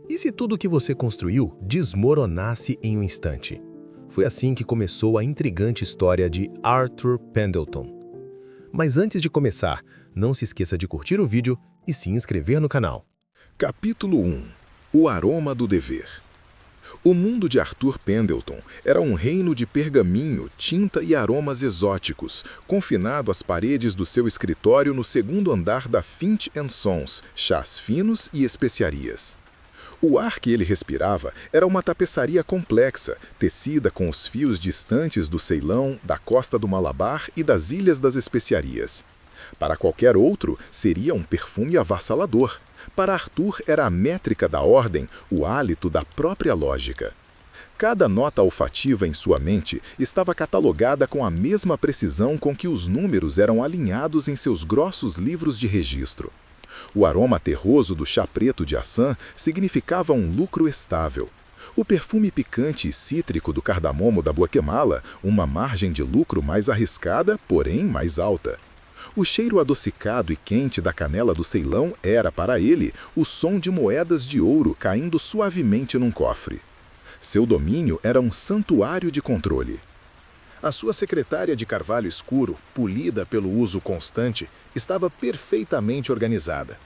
E se tudo que você construiu desmoronasse em um instante? Foi assim que começou a intrigante história de Arthur Pendleton. Mas antes de começar, não se esqueça de curtir o vídeo e se inscrever no canal. Capítulo 1. O aroma do dever. O mundo de Arthur Pendleton era um reino de pergaminho, tinta e aromas exóticos, confinado às paredes do seu escritório no segundo andar da Finch & Sons, chás finos e especiarias. O ar que ele respirava era uma tapeçaria complexa, tecida com os fios distantes do Ceilão, da costa do Malabar e das Ilhas das Especiarias. Para qualquer outro, seria um perfume avassalador. Para Arthur era a métrica da ordem, o hálito da própria lógica. Cada nota olfativa em sua mente estava catalogada com a mesma precisão com que os números eram alinhados em seus grossos livros de registro. O aroma terroso do chá preto de Assam significava um lucro estável. O perfume picante e cítrico do cardamomo da Guatemala, uma margem de lucro mais arriscada, porém mais alta. O cheiro adocicado e quente da canela do Ceilão era, para ele, o som de moedas de ouro caindo suavemente num cofre. Seu domínio era um santuário de controle. A sua secretária de carvalho escuro, polida pelo uso constante, estava perfeitamente organizada.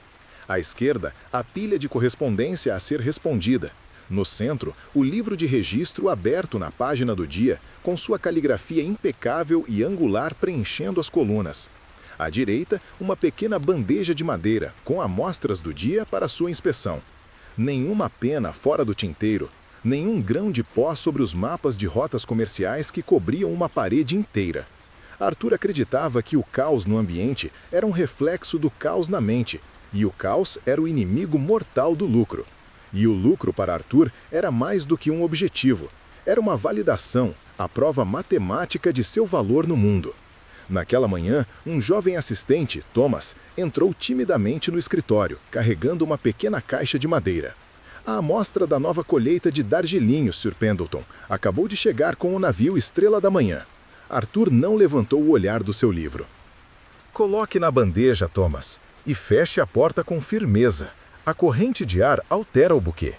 À esquerda, a pilha de correspondência a ser respondida. No centro, o livro de registro aberto na página do dia, com sua caligrafia impecável e angular preenchendo as colunas. À direita, uma pequena bandeja de madeira, com amostras do dia para sua inspeção. Nenhuma pena fora do tinteiro, nenhum grão de pó sobre os mapas de rotas comerciais que cobriam uma parede inteira. Arthur acreditava que o caos no ambiente era um reflexo do caos na mente, e o caos era o inimigo mortal do lucro. E o lucro para Arthur era mais do que um objetivo, era uma validação, a prova matemática de seu valor no mundo. Naquela manhã, um jovem assistente, Thomas, entrou timidamente no escritório, carregando uma pequena caixa de madeira. A amostra da nova colheita de Darjeeling, Sr. Pendleton, acabou de chegar com o navio Estrela da Manhã. Arthur não levantou o olhar do seu livro. Coloque na bandeja, Thomas, e feche a porta com firmeza. A corrente de ar altera o buquê.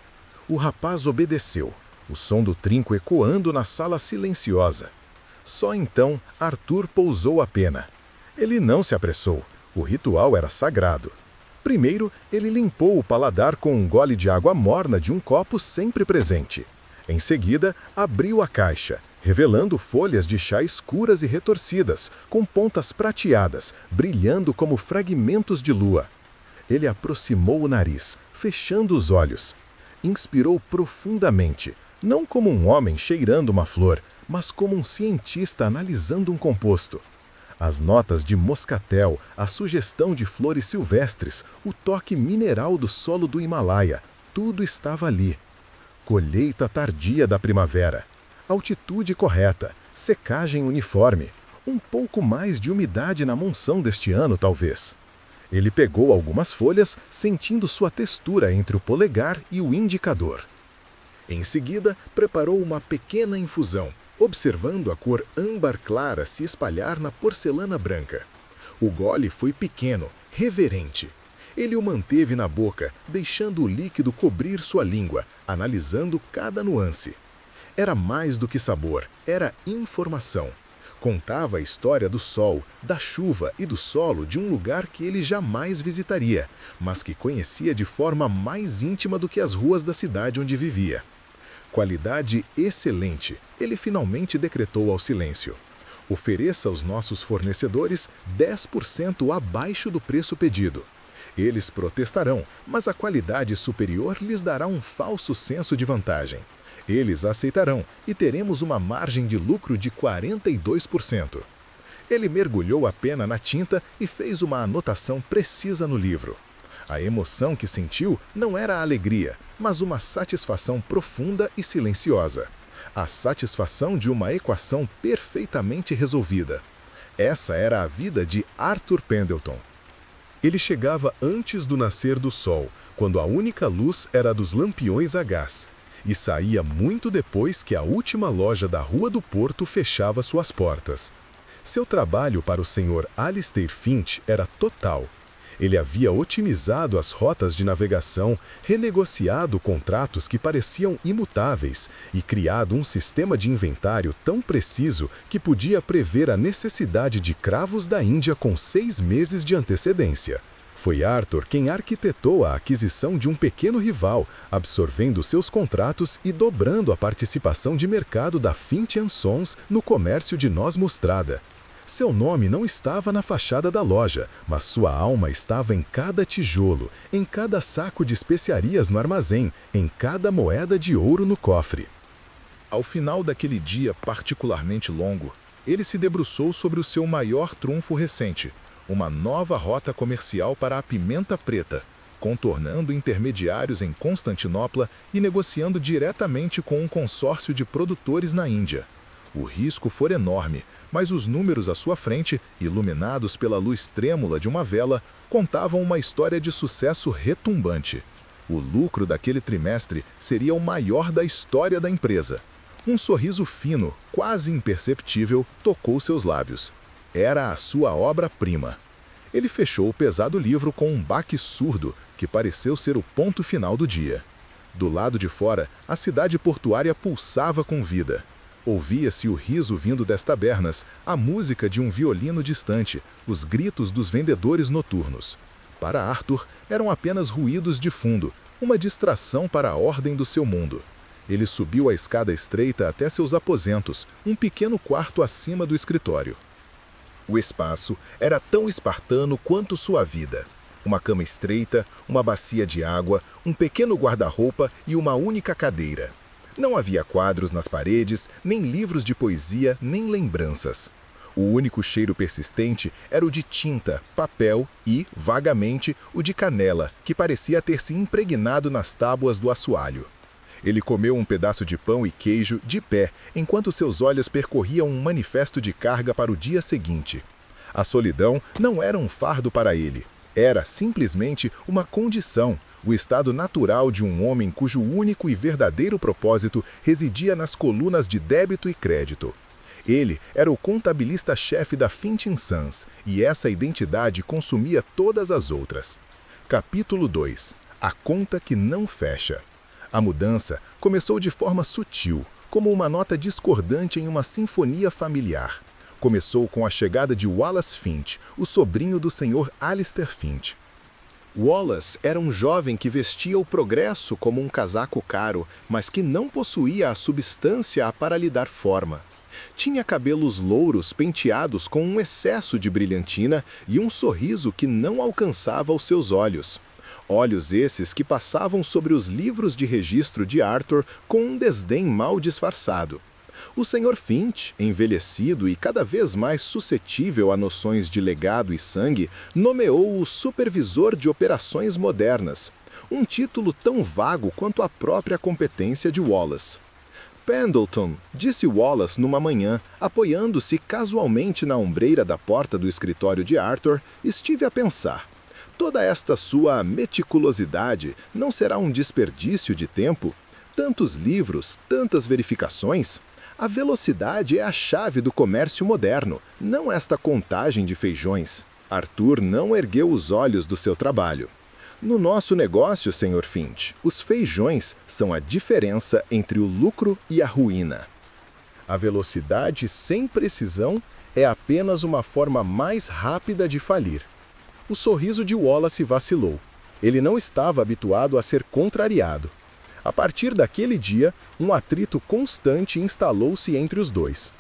O rapaz obedeceu, o som do trinco ecoando na sala silenciosa. Só então Arthur pousou a pena. Ele não se apressou, o ritual era sagrado. Primeiro, ele limpou o paladar com um gole de água morna de um copo sempre presente. Em seguida, abriu a caixa, revelando folhas de chá escuras e retorcidas, com pontas prateadas, brilhando como fragmentos de lua. Ele aproximou o nariz, fechando os olhos. Inspirou profundamente, não como um homem cheirando uma flor, mas como um cientista analisando um composto. As notas de moscatel, a sugestão de flores silvestres, o toque mineral do solo do Himalaia, tudo estava ali. Colheita tardia da primavera, altitude correta, secagem uniforme, um pouco mais de umidade na monção deste ano, talvez. Ele pegou algumas folhas, sentindo sua textura entre o polegar e o indicador. Em seguida, preparou uma pequena infusão, observando a cor âmbar clara se espalhar na porcelana branca. O gole foi pequeno, reverente. Ele o manteve na boca, deixando o líquido cobrir sua língua, analisando cada nuance. Era mais do que sabor, era informação. Contava a história do sol, da chuva e do solo de um lugar que ele jamais visitaria, mas que conhecia de forma mais íntima do que as ruas da cidade onde vivia. Qualidade excelente, ele finalmente decretou ao silêncio. Ofereça aos nossos fornecedores 10% abaixo do preço pedido. Eles protestarão, mas a qualidade superior lhes dará um falso senso de vantagem. Eles aceitarão e teremos uma margem de lucro de 42%. Ele mergulhou a pena na tinta e fez uma anotação precisa no livro. A emoção que sentiu não era a alegria, mas uma satisfação profunda e silenciosa. A satisfação de uma equação perfeitamente resolvida. Essa era a vida de Arthur Pendleton. Ele chegava antes do nascer do sol, quando a única luz era a dos lampiões a gás, e saía muito depois que a última loja da Rua do Porto fechava suas portas. Seu trabalho para o Sr. Alistair Finch era total. Ele havia otimizado as rotas de navegação, renegociado contratos que pareciam imutáveis e criado um sistema de inventário tão preciso que podia prever a necessidade de cravos da Índia com 6 meses de antecedência. Foi Arthur quem arquitetou a aquisição de um pequeno rival, absorvendo seus contratos e dobrando a participação de mercado da Finch & Sons no comércio de noz mostrada. Seu nome não estava na fachada da loja, mas sua alma estava em cada tijolo, em cada saco de especiarias no armazém, em cada moeda de ouro no cofre. Ao final daquele dia particularmente longo, ele se debruçou sobre o seu maior trunfo recente, uma nova rota comercial para a pimenta preta, contornando intermediários em Constantinopla e negociando diretamente com um consórcio de produtores na Índia. O risco fora enorme, mas os números à sua frente, iluminados pela luz trêmula de uma vela, contavam uma história de sucesso retumbante. O lucro daquele trimestre seria o maior da história da empresa. Um sorriso fino, quase imperceptível, tocou seus lábios. Era a sua obra-prima. Ele fechou o pesado livro com um baque surdo, que pareceu ser o ponto final do dia. Do lado de fora, a cidade portuária pulsava com vida. Ouvia-se o riso vindo das tabernas, a música de um violino distante, os gritos dos vendedores noturnos. Para Arthur, eram apenas ruídos de fundo, uma distração para a ordem do seu mundo. Ele subiu a escada estreita até seus aposentos, um pequeno quarto acima do escritório. O espaço era tão espartano quanto sua vida. Uma cama estreita, uma bacia de água, um pequeno guarda-roupa e uma única cadeira. Não havia quadros nas paredes, nem livros de poesia, nem lembranças. O único cheiro persistente era o de tinta, papel e, vagamente, o de canela, que parecia ter se impregnado nas tábuas do assoalho. Ele comeu um pedaço de pão e queijo de pé, enquanto seus olhos percorriam um manifesto de carga para o dia seguinte. A solidão não era um fardo para ele. Era simplesmente uma condição, o estado natural de um homem cujo único e verdadeiro propósito residia nas colunas de débito e crédito. Ele era o contabilista-chefe da Finch & Sons, e essa identidade consumia todas as outras. Capítulo 2. A conta que não fecha. A mudança começou de forma sutil, como uma nota discordante em uma sinfonia familiar. Começou com a chegada de Wallace Finch, o sobrinho do Sr. Alistair Finch. Wallace era um jovem que vestia o progresso como um casaco caro, mas que não possuía a substância para lhe dar forma. Tinha cabelos louros penteados com um excesso de brilhantina e um sorriso que não alcançava os seus olhos. Olhos esses que passavam sobre os livros de registro de Arthur com um desdém mal disfarçado. O Sr. Finch, envelhecido e cada vez mais suscetível a noções de legado e sangue, nomeou-o o supervisor de operações modernas, um título tão vago quanto a própria competência de Wallace. Pendleton, disse Wallace numa manhã, apoiando-se casualmente na ombreira da porta do escritório de Arthur, estive a pensar. Toda esta sua meticulosidade não será um desperdício de tempo? Tantos livros, tantas verificações? A velocidade é a chave do comércio moderno, não esta contagem de feijões. Arthur não ergueu os olhos do seu trabalho. No nosso negócio, Sr. Finch, os feijões são a diferença entre o lucro e a ruína. A velocidade sem precisão é apenas uma forma mais rápida de falir. O sorriso de Wallace vacilou. Ele não estava habituado a ser contrariado. A partir daquele dia, um atrito constante instalou-se entre os dois.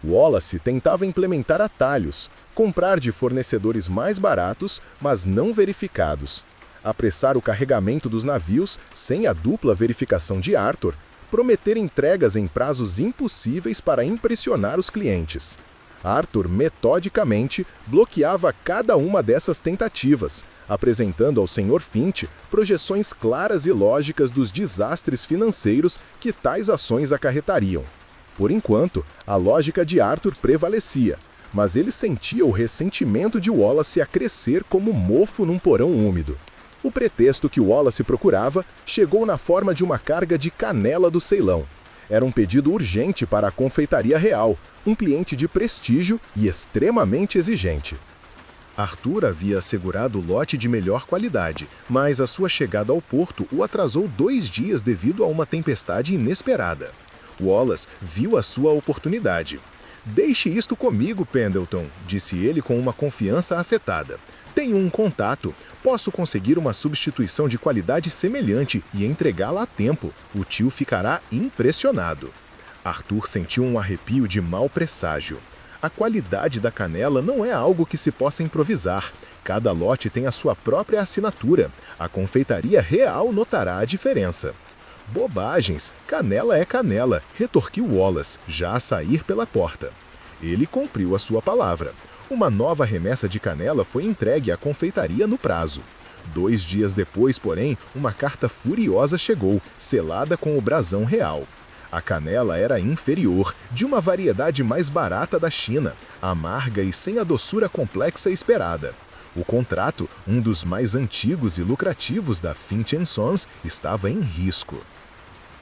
Wallace tentava implementar atalhos, comprar de fornecedores mais baratos, mas não verificados, apressar o carregamento dos navios sem a dupla verificação de Arthur, prometer entregas em prazos impossíveis para impressionar os clientes. Arthur, metodicamente, bloqueava cada uma dessas tentativas, apresentando ao Sr. Finch projeções claras e lógicas dos desastres financeiros que tais ações acarretariam. Por enquanto, a lógica de Arthur prevalecia, mas ele sentia o ressentimento de Wallace a crescer como mofo num porão úmido. O pretexto que Wallace procurava chegou na forma de uma carga de canela do Ceilão. Era um pedido urgente para a confeitaria real, um cliente de prestígio e extremamente exigente. Arthur havia assegurado o lote de melhor qualidade, mas a sua chegada ao porto o atrasou 2 dias devido a uma tempestade inesperada. Wallace viu a sua oportunidade. "Deixe isto comigo, Pendleton", disse ele com uma confiança afetada. "Tenho um contato. Posso conseguir uma substituição de qualidade semelhante e entregá-la a tempo. O tio ficará impressionado." Arthur sentiu um arrepio de mau presságio. A qualidade da canela não é algo que se possa improvisar. Cada lote tem a sua própria assinatura. A confeitaria real notará a diferença. "Bobagens, canela é canela", retorquiu Wallace, já a sair pela porta. Ele cumpriu a sua palavra. Uma nova remessa de canela foi entregue à confeitaria no prazo. 2 dias depois, porém, uma carta furiosa chegou, selada com o brasão real. A canela era inferior, de uma variedade mais barata da China, amarga e sem a doçura complexa esperada. O contrato, um dos mais antigos e lucrativos da Finch & Sons, estava em risco.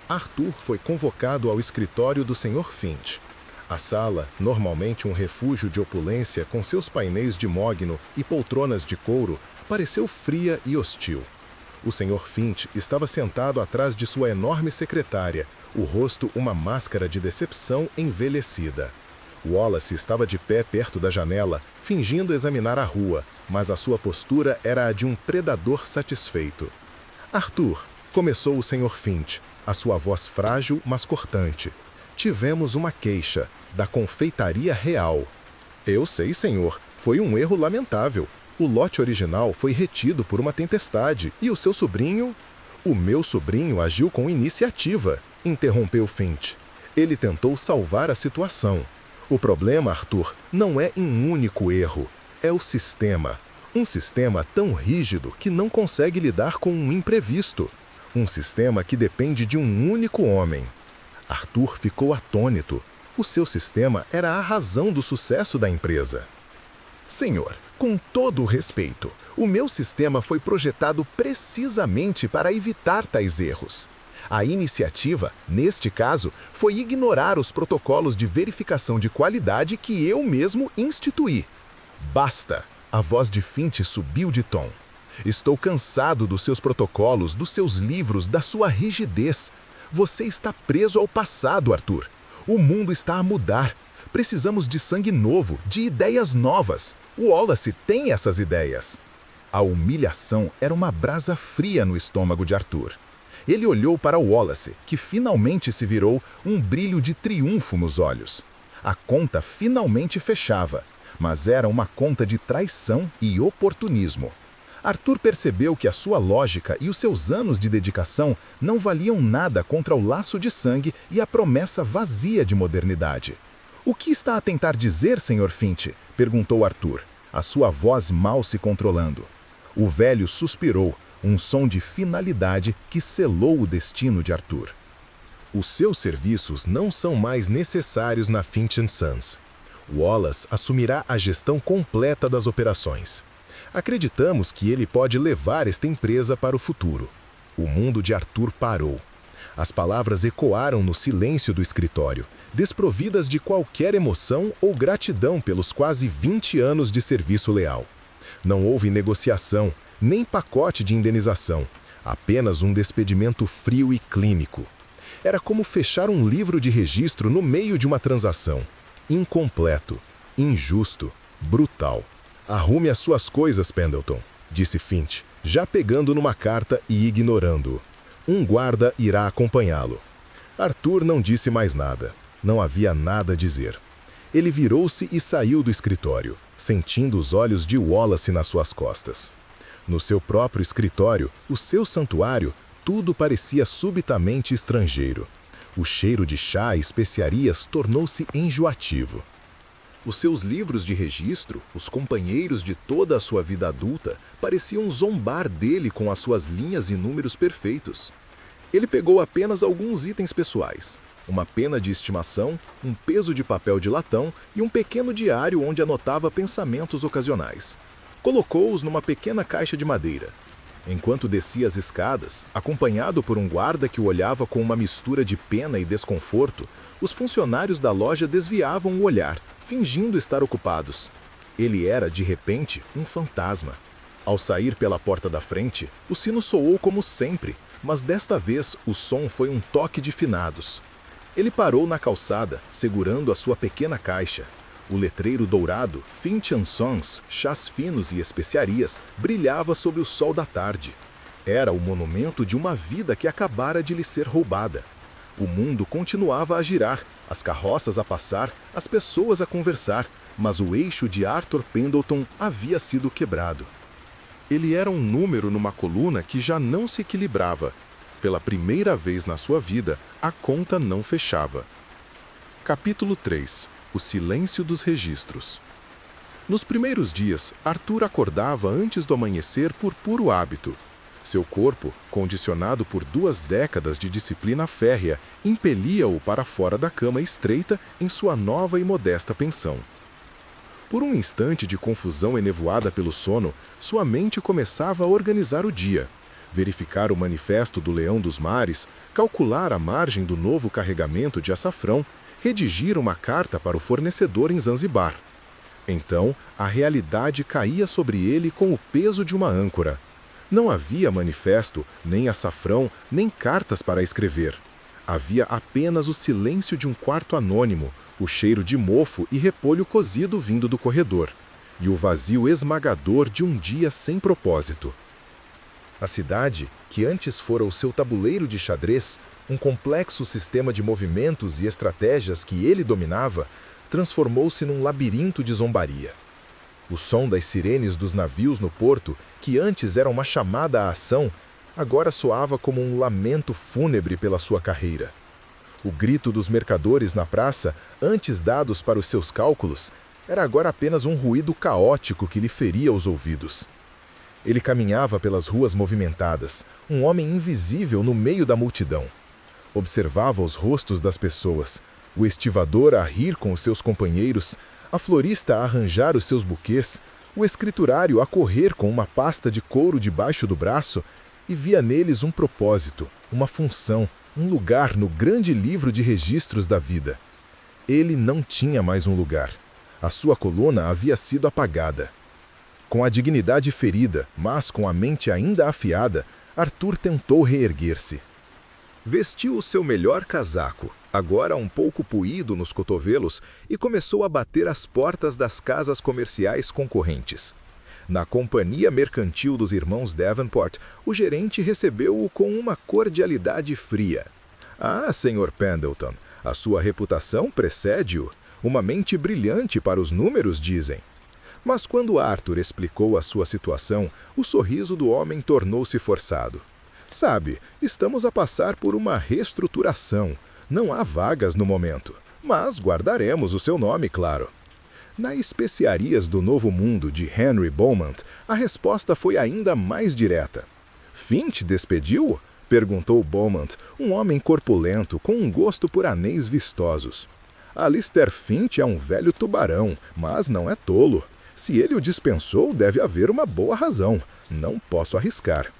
Arthur foi convocado ao escritório do Sr. Finch. A sala, normalmente um refúgio de opulência com seus painéis de mogno e poltronas de couro, pareceu fria e hostil. O Sr. Finch estava sentado atrás de sua enorme secretária, o rosto uma máscara de decepção envelhecida. Wallace estava de pé perto da janela, fingindo examinar a rua, mas a sua postura era a de um predador satisfeito. "Arthur", começou o Sr. Finch, a sua voz frágil, mas cortante. "Tivemos uma queixa, da confeitaria real." "Eu sei, senhor, foi um erro lamentável. O lote original foi retido por uma tempestade e o seu sobrinho..." "O meu sobrinho agiu com iniciativa", interrompeu Finch. "Ele tentou salvar a situação. O problema, Arthur, não é um único erro, é o sistema. Um sistema tão rígido que não consegue lidar com um imprevisto. Um sistema que depende de um único homem." Arthur ficou atônito. O seu sistema era a razão do sucesso da empresa. "Senhor, com todo o respeito, o meu sistema foi projetado precisamente para evitar tais erros. A iniciativa, neste caso, foi ignorar os protocolos de verificação de qualidade que eu mesmo instituí." "Basta!" A voz de Finch subiu de tom. "Estou cansado dos seus protocolos, dos seus livros, da sua rigidez. Você está preso ao passado, Arthur. O mundo está a mudar. Precisamos de sangue novo, de ideias novas. O Wallace tem essas ideias." A humilhação era uma brasa fria no estômago de Arthur. Ele olhou para Wallace, que finalmente se virou, um brilho de triunfo nos olhos. A conta finalmente fechava, mas era uma conta de traição e oportunismo. Arthur percebeu que a sua lógica e os seus anos de dedicação não valiam nada contra o laço de sangue e a promessa vazia de modernidade. "O que está a tentar dizer, Sr. Finch?" perguntou Arthur, a sua voz mal se controlando. O velho suspirou, um som de finalidade que selou o destino de Arthur. "Os seus serviços não são mais necessários na Finch & Sons. Wallace assumirá a gestão completa das operações. Acreditamos que ele pode levar esta empresa para o futuro." O mundo de Arthur parou. As palavras ecoaram no silêncio do escritório, desprovidas de qualquer emoção ou gratidão pelos quase 20 anos de serviço leal. Não houve negociação, nem pacote de indenização, apenas um despedimento frio e clínico. Era como fechar um livro de registro no meio de uma transação. Incompleto, injusto, brutal. "Arrume as suas coisas, Pendleton", disse Finch, já pegando numa carta e ignorando-o. "Um guarda irá acompanhá-lo." Arthur não disse mais nada. Não havia nada a dizer. Ele virou-se e saiu do escritório, sentindo os olhos de Wallace nas suas costas. No seu próprio escritório, o seu santuário, tudo parecia subitamente estrangeiro. O cheiro de chá e especiarias tornou-se enjoativo. Os seus livros de registro, os companheiros de toda a sua vida adulta, pareciam zombar dele com as suas linhas e números perfeitos. Ele pegou apenas alguns itens pessoais: uma pena de estimação, um peso de papel de latão e um pequeno diário onde anotava pensamentos ocasionais. Colocou-os numa pequena caixa de madeira. Enquanto descia as escadas, acompanhado por um guarda que o olhava com uma mistura de pena e desconforto, os funcionários da loja desviavam o olhar, fingindo estar ocupados. Ele era, de repente, um fantasma. Ao sair pela porta da frente, o sino soou como sempre, mas desta vez o som foi um toque de finados. Ele parou na calçada, segurando a sua pequena caixa. O letreiro dourado, Finch & Sons, chás finos e especiarias, brilhava sob o sol da tarde. Era o monumento de uma vida que acabara de lhe ser roubada. O mundo continuava a girar, as carroças a passar, as pessoas a conversar, mas o eixo de Arthur Pendleton havia sido quebrado. Ele era um número numa coluna que já não se equilibrava. Pela primeira vez na sua vida, a conta não fechava. Capítulo 3. O silêncio dos registros. Nos primeiros dias, Arthur acordava antes do amanhecer por puro hábito. Seu corpo, condicionado por 2 décadas de disciplina férrea, impelia-o para fora da cama estreita em sua nova e modesta pensão. Por um instante de confusão enevoada pelo sono, sua mente começava a organizar o dia, verificar o manifesto do Leão dos Mares, calcular a margem do novo carregamento de açafrão, redigir uma carta para o fornecedor em Zanzibar. Então, a realidade caía sobre ele com o peso de uma âncora. Não havia manifesto, nem açafrão, nem cartas para escrever. Havia apenas o silêncio de um quarto anônimo, o cheiro de mofo e repolho cozido vindo do corredor, e o vazio esmagador de um dia sem propósito. A cidade, que antes fora o seu tabuleiro de xadrez, um complexo sistema de movimentos e estratégias que ele dominava, transformou-se num labirinto de zombaria. O som das sirenes dos navios no porto, que antes era uma chamada à ação, agora soava como um lamento fúnebre pela sua carreira. O grito dos mercadores na praça, antes dados para os seus cálculos, era agora apenas um ruído caótico que lhe feria os ouvidos. Ele caminhava pelas ruas movimentadas, um homem invisível no meio da multidão. Observava os rostos das pessoas, o estivador a rir com os seus companheiros, a florista a arranjar os seus buquês, o escriturário a correr com uma pasta de couro debaixo do braço, e via neles um propósito, uma função, um lugar no grande livro de registros da vida. Ele não tinha mais um lugar. A sua coluna havia sido apagada. Com a dignidade ferida, mas com a mente ainda afiada, Arthur tentou reerguer-se. Vestiu o seu melhor casaco, agora um pouco puído nos cotovelos, e começou a bater às portas das casas comerciais concorrentes. Na companhia mercantil dos irmãos Davenport, o gerente recebeu-o com uma cordialidade fria. Ah, Sr. Pendleton, a sua reputação precede-o. Uma mente brilhante para os números, dizem. Mas quando Arthur explicou a sua situação, o sorriso do homem tornou-se forçado. Sabe, estamos a passar por uma reestruturação. Não há vagas no momento, mas guardaremos o seu nome, claro. Na Especiarias do Novo Mundo de Henry Beaumont, a resposta foi ainda mais direta. Finch despediu? Perguntou Beaumont, um homem corpulento com um gosto por anéis vistosos. Alistair Finch é um velho tubarão, mas não é tolo. Se ele o dispensou, deve haver uma boa razão. Não posso arriscar.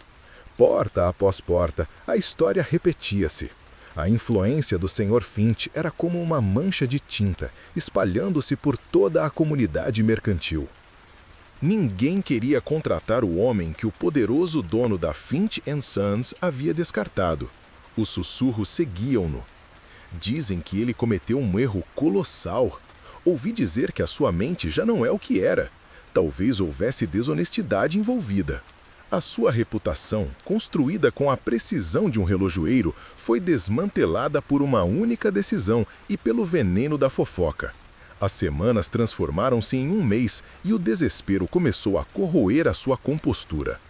Porta após porta, a história repetia-se. A influência do Sr. Finch era como uma mancha de tinta, espalhando-se por toda a comunidade mercantil. Ninguém queria contratar o homem que o poderoso dono da Finch & Sons havia descartado. Os sussurros seguiam-no. Dizem que ele cometeu um erro colossal. Ouvi dizer que a sua mente já não é o que era. Talvez houvesse desonestidade envolvida. A sua reputação, construída com a precisão de um relojoeiro, foi desmantelada por uma única decisão e pelo veneno da fofoca. As semanas transformaram-se em um mês e o desespero começou a corroer a sua compostura.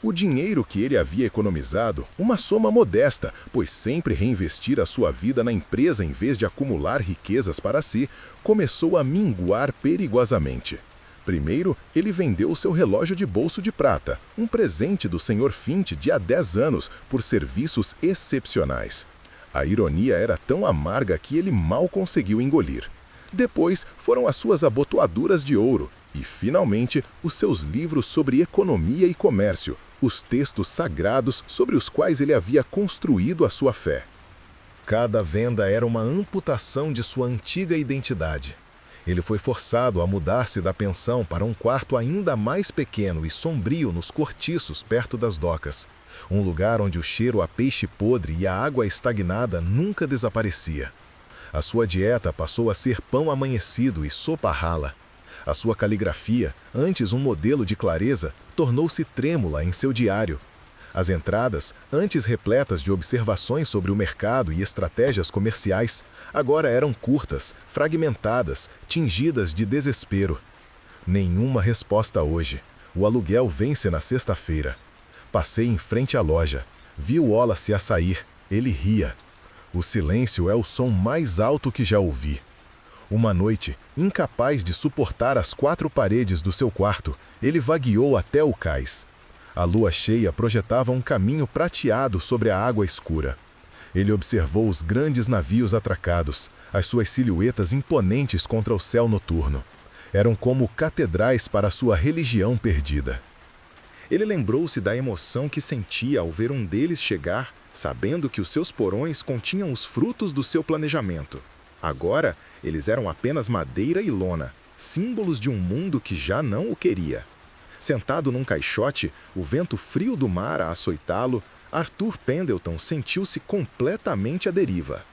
O dinheiro que ele havia economizado, uma soma modesta, pois sempre reinvestir a sua vida na empresa em vez de acumular riquezas para si, começou a minguar perigosamente. Primeiro, ele vendeu o seu relógio de bolso de prata, um presente do Sr. Finch de há 10 anos, por serviços excepcionais. A ironia era tão amarga que ele mal conseguiu engolir. Depois foram as suas abotoaduras de ouro e, finalmente, os seus livros sobre economia e comércio, os textos sagrados sobre os quais ele havia construído a sua fé. Cada venda era uma amputação de sua antiga identidade. Ele foi forçado a mudar-se da pensão para um quarto ainda mais pequeno e sombrio nos cortiços perto das docas, um lugar onde o cheiro a peixe podre e a água estagnada nunca desaparecia. A sua dieta passou a ser pão amanhecido e sopa rala. A sua caligrafia, antes um modelo de clareza, tornou-se trêmula em seu diário. As entradas, antes repletas de observações sobre o mercado e estratégias comerciais, agora eram curtas, fragmentadas, tingidas de desespero. Nenhuma resposta hoje. O aluguel vence na sexta-feira. Passei em frente à loja. Vi o Wallace a sair. Ele ria. O silêncio é o som mais alto que já ouvi. Uma noite, incapaz de suportar as 4 paredes do seu quarto, ele vagueou até o cais. A lua cheia projetava um caminho prateado sobre a água escura. Ele observou os grandes navios atracados, as suas silhuetas imponentes contra o céu noturno. Eram como catedrais para sua religião perdida. Ele lembrou-se da emoção que sentia ao ver um deles chegar, sabendo que os seus porões continham os frutos do seu planejamento. Agora, eles eram apenas madeira e lona, símbolos de um mundo que já não o queria. Sentado num caixote, o vento frio do mar a açoitá-lo, Arthur Pendleton sentiu-se completamente à deriva.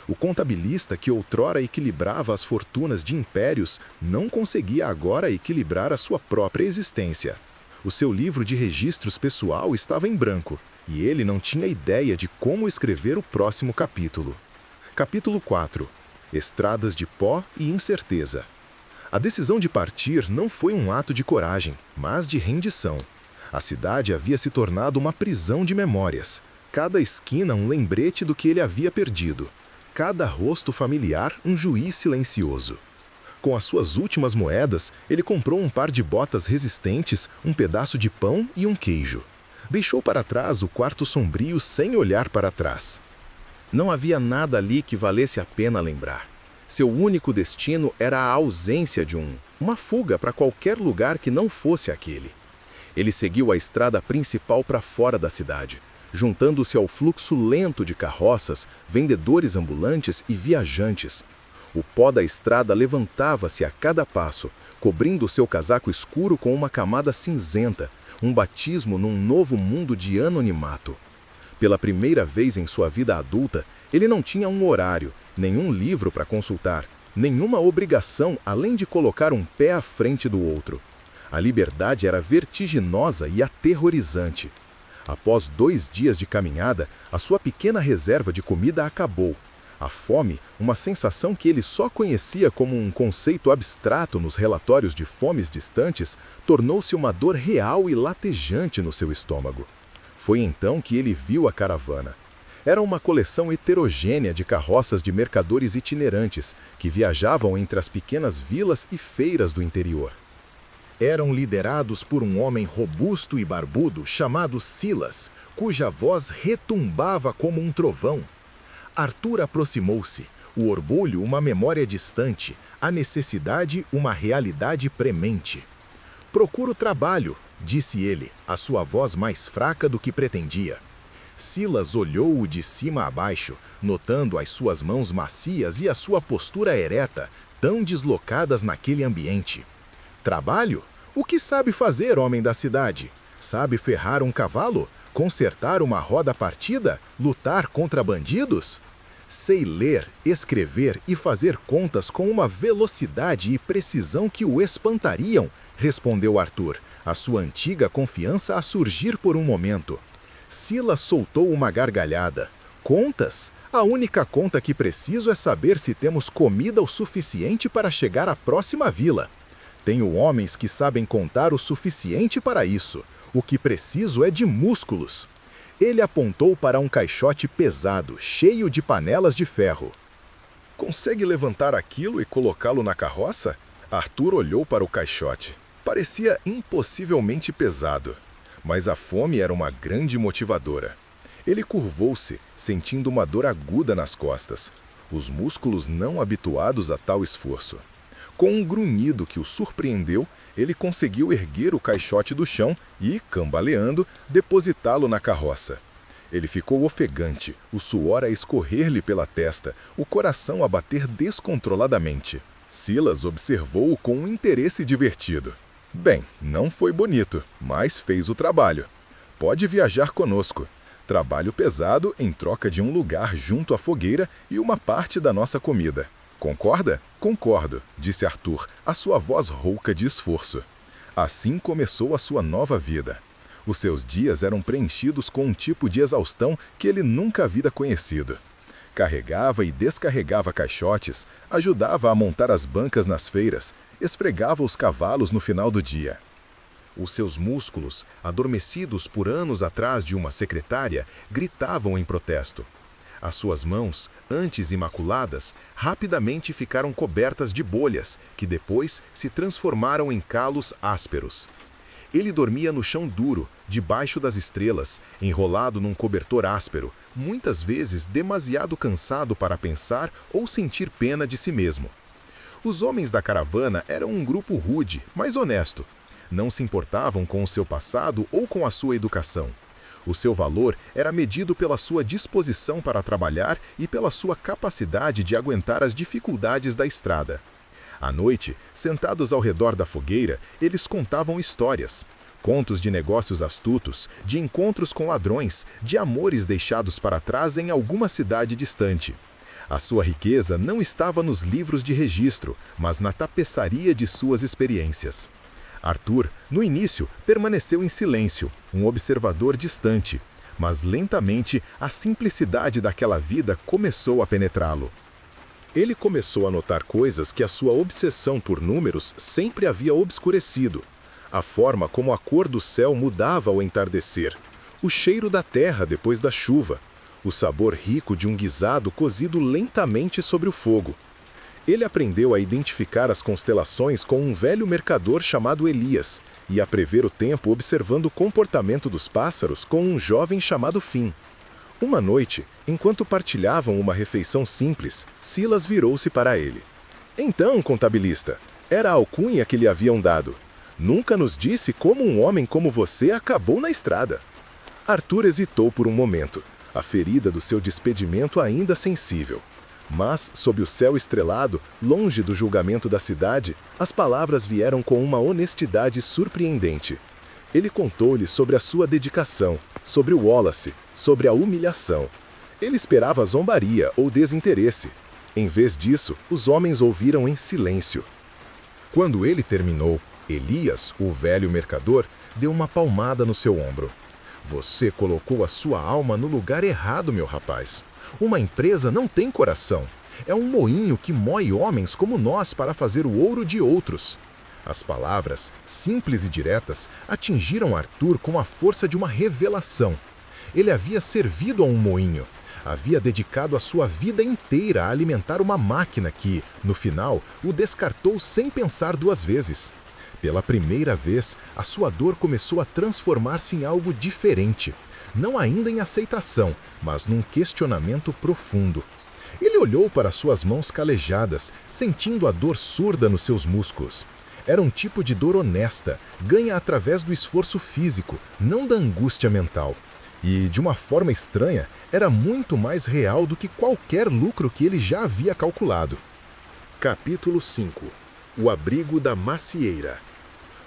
O contabilista que outrora equilibrava as fortunas de impérios não conseguia agora equilibrar a sua própria existência. O seu livro de registros pessoal estava em branco, e ele não tinha ideia de como escrever o próximo capítulo. Capítulo 4. Estradas de pó e incerteza. A decisão de partir não foi um ato de coragem, mas de rendição. A cidade havia se tornado uma prisão de memórias. Cada esquina um lembrete do que ele havia perdido. Cada rosto familiar um juiz silencioso. Com as suas últimas moedas, ele comprou um par de botas resistentes, um pedaço de pão e um queijo. Deixou para trás o quarto sombrio sem olhar para trás. Não havia nada ali que valesse a pena lembrar. Seu único destino era a ausência de uma fuga para qualquer lugar que não fosse aquele. Ele seguiu a estrada principal para fora da cidade, juntando-se ao fluxo lento de carroças, vendedores ambulantes e viajantes. O pó da estrada levantava-se a cada passo, cobrindo seu casaco escuro com uma camada cinzenta, um batismo num novo mundo de anonimato. Pela primeira vez em sua vida adulta, ele não tinha um horário, nenhum livro para consultar, nenhuma obrigação além de colocar um pé à frente do outro. A liberdade era vertiginosa e aterrorizante. Após 2 dias de caminhada, a sua pequena reserva de comida acabou. A fome, uma sensação que ele só conhecia como um conceito abstrato nos relatórios de fomes distantes, tornou-se uma dor real e latejante no seu estômago. Foi então que ele viu a caravana. Era uma coleção heterogênea de carroças de mercadores itinerantes que viajavam entre as pequenas vilas e feiras do interior. Eram liderados por um homem robusto e barbudo chamado Silas, cuja voz retumbava como um trovão. Arthur aproximou-se, o orgulho uma memória distante, a necessidade uma realidade premente. "Procuro trabalho", disse ele, a sua voz mais fraca do que pretendia. Silas olhou-o de cima a baixo, notando as suas mãos macias e a sua postura ereta, tão deslocadas naquele ambiente. "Trabalho? O que sabe fazer, homem da cidade? Sabe ferrar um cavalo? Consertar uma roda partida? Lutar contra bandidos?" "Sei ler, escrever e fazer contas com uma velocidade e precisão que o espantariam", respondeu Arthur, a sua antiga confiança a surgir por um momento. Silas soltou uma gargalhada. "Contas? A única conta que preciso é saber se temos comida o suficiente para chegar à próxima vila. Tenho homens que sabem contar o suficiente para isso. O que preciso é de músculos." Ele apontou para um caixote pesado, cheio de panelas de ferro. "Consegue levantar aquilo e colocá-lo na carroça?" Arthur olhou para o caixote. Parecia impossivelmente pesado, mas a fome era uma grande motivadora. Ele curvou-se, sentindo uma dor aguda nas costas, os músculos não habituados a tal esforço. Com um grunhido que o surpreendeu, ele conseguiu erguer o caixote do chão e, cambaleando, depositá-lo na carroça. Ele ficou ofegante, o suor a escorrer-lhe pela testa, o coração a bater descontroladamente. Silas observou-o com um interesse divertido. Bem, não foi bonito, mas fez o trabalho. Pode viajar conosco. Trabalho pesado em troca de um lugar junto à fogueira e uma parte da nossa comida. Concorda? Concordo, disse Arthur, a sua voz rouca de esforço. Assim começou a sua nova vida. Os seus dias eram preenchidos com um tipo de exaustão que ele nunca havia conhecido. Carregava e descarregava caixotes, ajudava a montar as bancas nas feiras, esfregava os cavalos no final do dia. Os seus músculos, adormecidos por anos atrás de uma secretária, gritavam em protesto. As suas mãos, antes imaculadas, rapidamente ficaram cobertas de bolhas, que depois se transformaram em calos ásperos. Ele dormia no chão duro, debaixo das estrelas, enrolado num cobertor áspero, muitas vezes demasiado cansado para pensar ou sentir pena de si mesmo. Os homens da caravana eram um grupo rude, mas honesto. Não se importavam com o seu passado ou com a sua educação. O seu valor era medido pela sua disposição para trabalhar e pela sua capacidade de aguentar as dificuldades da estrada. À noite, sentados ao redor da fogueira, eles contavam histórias. Contos de negócios astutos, de encontros com ladrões, de amores deixados para trás em alguma cidade distante. A sua riqueza não estava nos livros de registro, mas na tapeçaria de suas experiências. Arthur, no início, permaneceu em silêncio, um observador distante, mas lentamente a simplicidade daquela vida começou a penetrá-lo. Ele começou a notar coisas que a sua obsessão por números sempre havia obscurecido. A forma como a cor do céu mudava ao entardecer, o cheiro da terra depois da chuva, o sabor rico de um guisado cozido lentamente sobre o fogo. Ele aprendeu a identificar as constelações com um velho mercador chamado Elias e a prever o tempo observando o comportamento dos pássaros com um jovem chamado Finn. Uma noite, enquanto partilhavam uma refeição simples, Silas virou-se para ele. Então, contabilista, era a alcunha que lhe haviam dado. Nunca nos disse como um homem como você acabou na estrada. Arthur hesitou por um momento, a ferida do seu despedimento ainda sensível. Mas, sob o céu estrelado, longe do julgamento da cidade, as palavras vieram com uma honestidade surpreendente. Ele contou-lhe sobre a sua dedicação, sobre o Wallace, sobre a humilhação. Ele esperava zombaria ou desinteresse. Em vez disso, os homens ouviram em silêncio. Quando ele terminou, Elias, o velho mercador, deu uma palmada no seu ombro. Você colocou a sua alma no lugar errado, meu rapaz. Uma empresa não tem coração. É um moinho que moe homens como nós para fazer o ouro de outros. As palavras, simples e diretas, atingiram Arthur com a força de uma revelação. Ele havia servido a um moinho. Havia dedicado a sua vida inteira a alimentar uma máquina que, no final, o descartou sem pensar duas vezes. Pela primeira vez, a sua dor começou a transformar-se em algo diferente. Não ainda em aceitação, mas num questionamento profundo. Ele olhou para suas mãos calejadas, sentindo a dor surda nos seus músculos. Era um tipo de dor honesta, ganha através do esforço físico, não da angústia mental. E, de uma forma estranha, era muito mais real do que qualquer lucro que ele já havia calculado. Capítulo 5. O abrigo da macieira.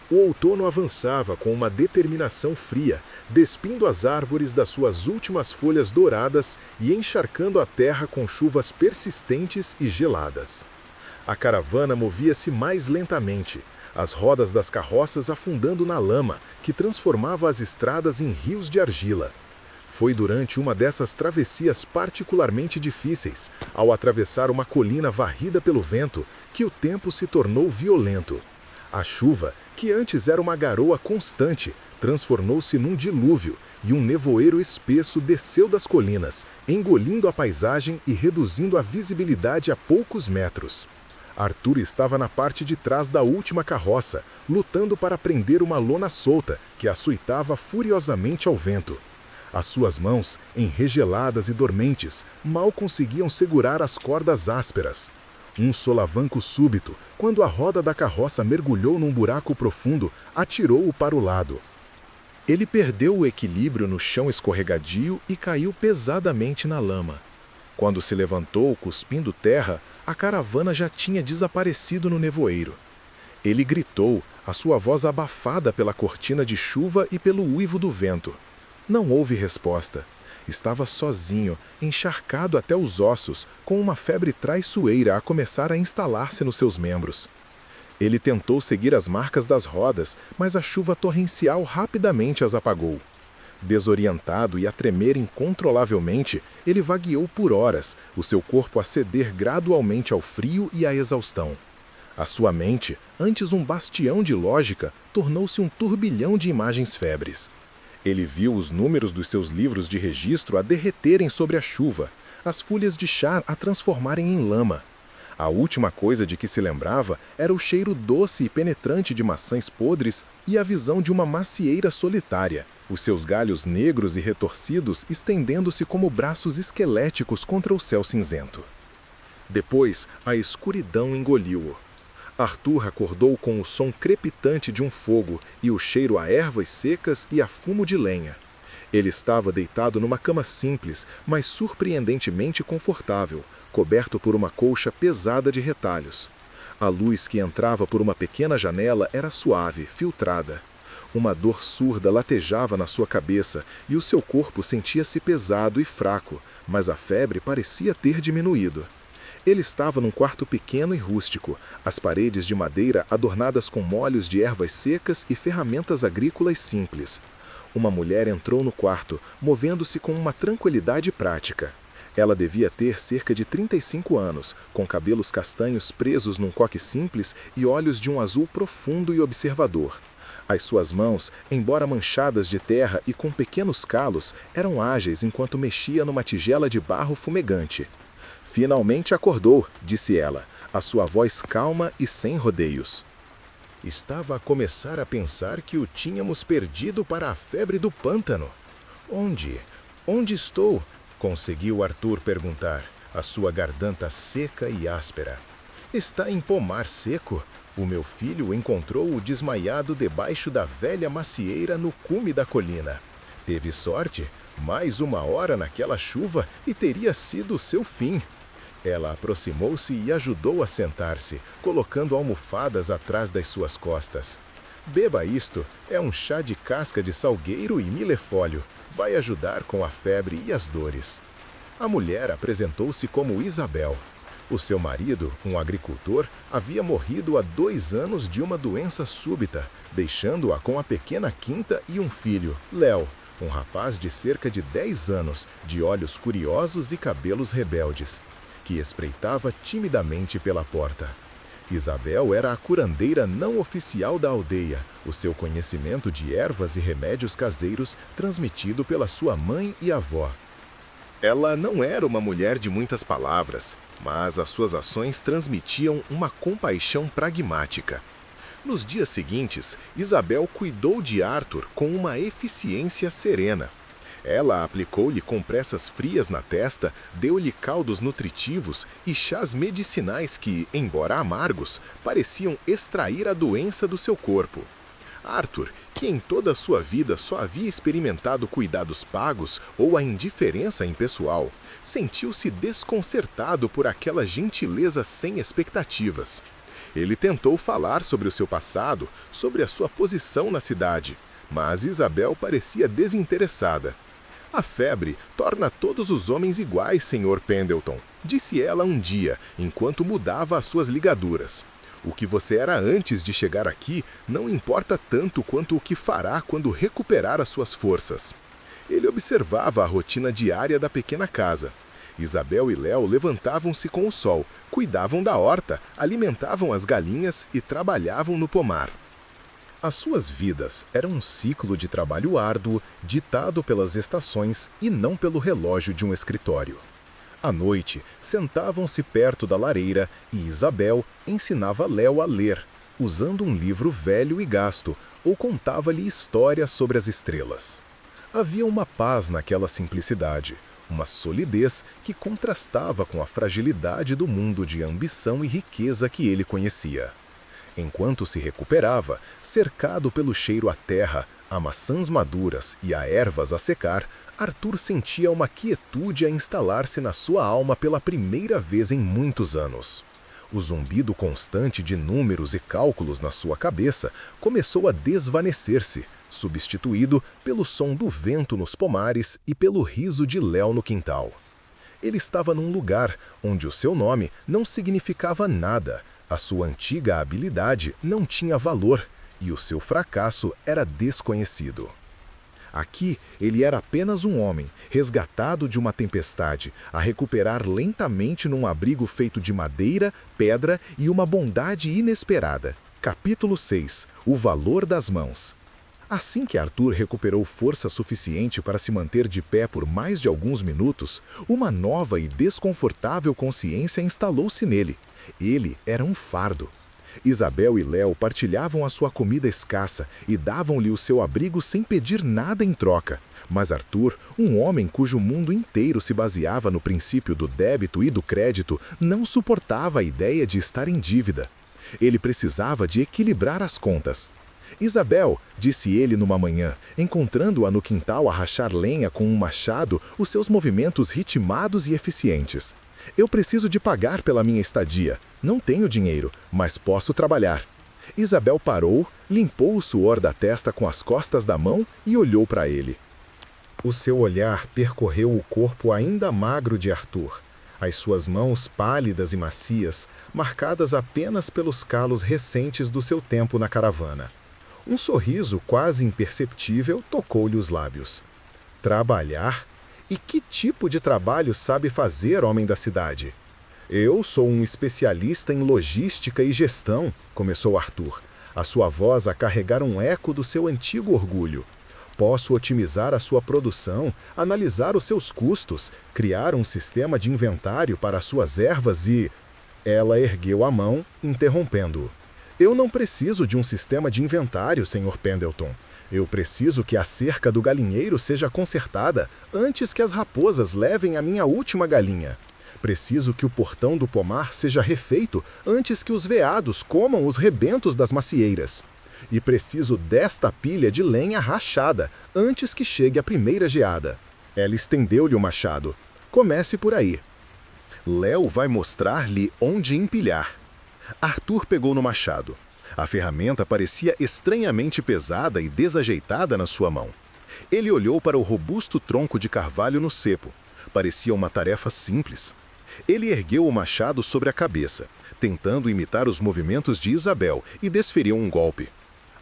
O outono avançava com uma determinação fria, despindo as árvores das suas últimas folhas douradas e encharcando a terra com chuvas persistentes e geladas. A caravana movia-se mais lentamente, as rodas das carroças afundando na lama, que transformava as estradas em rios de argila. Foi durante uma dessas travessias particularmente difíceis, ao atravessar uma colina varrida pelo vento, que o tempo se tornou violento. A chuva, que antes era uma garoa constante, transformou-se num dilúvio, e um nevoeiro espesso desceu das colinas, engolindo a paisagem e reduzindo a visibilidade a poucos metros. Arthur estava na parte de trás da última carroça, lutando para prender uma lona solta que açoitava furiosamente ao vento. As suas mãos, enregeladas e dormentes, mal conseguiam segurar as cordas ásperas. Um solavanco súbito, quando a roda da carroça mergulhou num buraco profundo, atirou-o para o lado. Ele perdeu o equilíbrio no chão escorregadio e caiu pesadamente na lama. Quando se levantou, cuspindo terra, a caravana já tinha desaparecido no nevoeiro. Ele gritou, a sua voz abafada pela cortina de chuva e pelo uivo do vento. Não houve resposta. Estava sozinho, encharcado até os ossos, com uma febre traiçoeira a começar a instalar-se nos seus membros. Ele tentou seguir as marcas das rodas, mas a chuva torrencial rapidamente as apagou. Desorientado e a tremer incontrolavelmente, ele vagueou por horas, o seu corpo a ceder gradualmente ao frio e à exaustão. A sua mente, antes um bastião de lógica, tornou-se um turbilhão de imagens febres. Ele viu os números dos seus livros de registro a derreterem sobre a chuva, as folhas de chá a transformarem em lama. A última coisa de que se lembrava era o cheiro doce e penetrante de maçãs podres e a visão de uma macieira solitária, os seus galhos negros e retorcidos estendendo-se como braços esqueléticos contra o céu cinzento. Depois, a escuridão engoliu-o. Arthur acordou com o som crepitante de um fogo e o cheiro a ervas secas e a fumo de lenha. Ele estava deitado numa cama simples, mas surpreendentemente confortável, coberto por uma colcha pesada de retalhos. A luz que entrava por uma pequena janela era suave, filtrada. Uma dor surda latejava na sua cabeça e o seu corpo sentia-se pesado e fraco, mas a febre parecia ter diminuído. Ele estava num quarto pequeno e rústico, as paredes de madeira adornadas com molhos de ervas secas e ferramentas agrícolas simples. Uma mulher entrou no quarto, movendo-se com uma tranquilidade prática. Ela devia ter cerca de 35 anos, com cabelos castanhos presos num coque simples e olhos de um azul profundo e observador. As suas mãos, embora manchadas de terra e com pequenos calos, eram ágeis enquanto mexia numa tigela de barro fumegante. Finalmente acordou, disse ela, a sua voz calma e sem rodeios. Estava a começar a pensar que o tínhamos perdido para a febre do pântano. Onde? Onde estou? Conseguiu Arthur perguntar, a sua garganta seca e áspera. Está em pomar seco? O meu filho encontrou-o desmaiado debaixo da velha macieira no cume da colina. Teve sorte? Mais uma hora naquela chuva e teria sido o seu fim. Ela aproximou-se e ajudou a sentar-se, colocando almofadas atrás das suas costas. Beba isto, é um chá de casca de salgueiro e milefólio. Vai ajudar com a febre e as dores. A mulher apresentou-se como Isabel. O seu marido, um agricultor, havia morrido há 2 anos de uma doença súbita, deixando-a com a pequena quinta e um filho, Léo, um rapaz de cerca de 10 anos, de olhos curiosos e cabelos rebeldes, que espreitava timidamente pela porta. Isabel era a curandeira não oficial da aldeia, o seu conhecimento de ervas e remédios caseiros transmitido pela sua mãe e avó. Ela não era uma mulher de muitas palavras, mas as suas ações transmitiam uma compaixão pragmática. Nos dias seguintes, Isabel cuidou de Arthur com uma eficiência serena. Ela aplicou-lhe compressas frias na testa, deu-lhe caldos nutritivos e chás medicinais que, embora amargos, pareciam extrair a doença do seu corpo. Arthur, que em toda a sua vida só havia experimentado cuidados pagos ou a indiferença impessoal, sentiu-se desconcertado por aquela gentileza sem expectativas. Ele tentou falar sobre o seu passado, sobre a sua posição na cidade, mas Isabel parecia desinteressada. A febre torna todos os homens iguais, Sr. Pendleton, disse ela um dia, enquanto mudava as suas ligaduras. O que você era antes de chegar aqui não importa tanto quanto o que fará quando recuperar as suas forças. Ele observava a rotina diária da pequena casa. Isabel e Léo levantavam-se com o sol, cuidavam da horta, alimentavam as galinhas e trabalhavam no pomar. As suas vidas eram um ciclo de trabalho árduo, ditado pelas estações e não pelo relógio de um escritório. À noite, sentavam-se perto da lareira e Isabel ensinava Léo a ler, usando um livro velho e gasto, ou contava-lhe histórias sobre as estrelas. Havia uma paz naquela simplicidade, uma solidez que contrastava com a fragilidade do mundo de ambição e riqueza que ele conhecia. Enquanto se recuperava, cercado pelo cheiro à terra, a maçãs maduras e a ervas a secar, Arthur sentia uma quietude a instalar-se na sua alma pela primeira vez em muitos anos. O zumbido constante de números e cálculos na sua cabeça começou a desvanecer-se, substituído pelo som do vento nos pomares e pelo riso de Léo no quintal. Ele estava num lugar onde o seu nome não significava nada, a sua antiga habilidade não tinha valor e o seu fracasso era desconhecido. Aqui, ele era apenas um homem, resgatado de uma tempestade, a recuperar lentamente num abrigo feito de madeira, pedra e uma bondade inesperada. Capítulo 6. O valor das mãos. Assim que Arthur recuperou força suficiente para se manter de pé por mais de alguns minutos, uma nova e desconfortável consciência instalou-se nele. Ele era um fardo. Isabel e Léo partilhavam a sua comida escassa e davam-lhe o seu abrigo sem pedir nada em troca. Mas Arthur, um homem cujo mundo inteiro se baseava no princípio do débito e do crédito, não suportava a ideia de estar em dívida. Ele precisava de equilibrar as contas. Isabel, disse ele numa manhã, encontrando-a no quintal a rachar lenha com um machado, os seus movimentos ritmados e eficientes. Eu preciso de pagar pela minha estadia. Não tenho dinheiro, mas posso trabalhar. Isabel parou, limpou o suor da testa com as costas da mão e olhou para ele. O seu olhar percorreu o corpo ainda magro de Arthur. As suas mãos pálidas e macias, marcadas apenas pelos calos recentes do seu tempo na caravana. Um sorriso quase imperceptível tocou-lhe os lábios. Trabalhar? E que tipo de trabalho sabe fazer, homem da cidade? Eu sou um especialista em logística e gestão, começou Arthur, a sua voz a carregar um eco do seu antigo orgulho. Posso otimizar a sua produção, analisar os seus custos, criar um sistema de inventário para as suas ervas e... Ela ergueu a mão, interrompendo-o. Eu não preciso de um sistema de inventário, Sr. Pendleton. Eu preciso que a cerca do galinheiro seja consertada antes que as raposas levem a minha última galinha. Preciso que o portão do pomar seja refeito antes que os veados comam os rebentos das macieiras. E preciso desta pilha de lenha rachada antes que chegue a primeira geada. Ela estendeu-lhe o machado. Comece por aí. Léo vai mostrar-lhe onde empilhar. Arthur pegou no machado. A ferramenta parecia estranhamente pesada e desajeitada na sua mão. Ele olhou para o robusto tronco de carvalho no cepo. Parecia uma tarefa simples. Ele ergueu o machado sobre a cabeça, tentando imitar os movimentos de Isabel, e desferiu um golpe.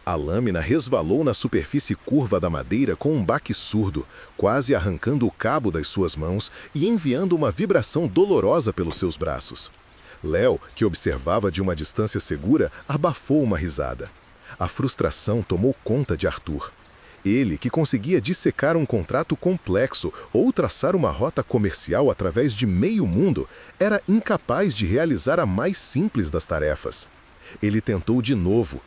A lâmina resvalou na superfície curva da madeira com um baque surdo, quase arrancando o cabo das suas mãos e enviando uma vibração dolorosa pelos seus braços. Léo, que observava de uma distância segura, abafou uma risada. A frustração tomou conta de Arthur. Ele, que conseguia dissecar um contrato complexo ou traçar uma rota comercial através de meio mundo, era incapaz de realizar a mais simples das tarefas. Ele tentou de novo,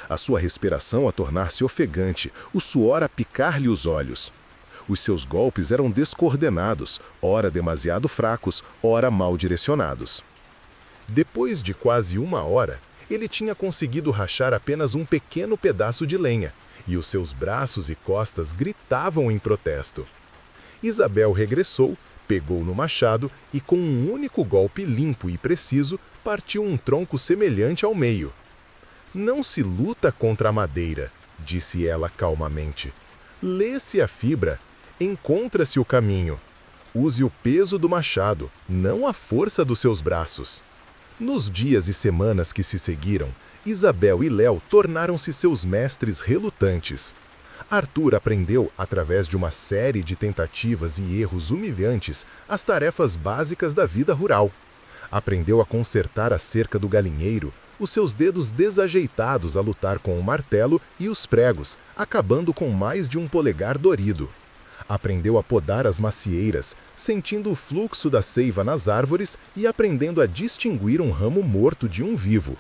a sua respiração a tornar-se ofegante, o suor a picar-lhe os olhos. Os seus golpes eram descoordenados, ora demasiado fracos, ora mal direcionados. Depois de quase 1 hora, ele tinha conseguido rachar apenas um pequeno pedaço de lenha, e os seus braços e costas gritavam em protesto. Isabel regressou, pegou no machado e, com um único golpe limpo e preciso, partiu um tronco semelhante ao meio. Não se luta contra a madeira, disse ela calmamente. Lê-se a fibra, encontra-se o caminho. Use o peso do machado, não a força dos seus braços. Nos dias e semanas que se seguiram, Isabel e Léo tornaram-se seus mestres relutantes. Arthur aprendeu, através de uma série de tentativas e erros humilhantes, as tarefas básicas da vida rural. Aprendeu a consertar a cerca do galinheiro, os seus dedos desajeitados a lutar com o martelo e os pregos, acabando com mais de um polegar dorido. Aprendeu a podar as macieiras, sentindo o fluxo da seiva nas árvores e aprendendo a distinguir um ramo morto de um vivo.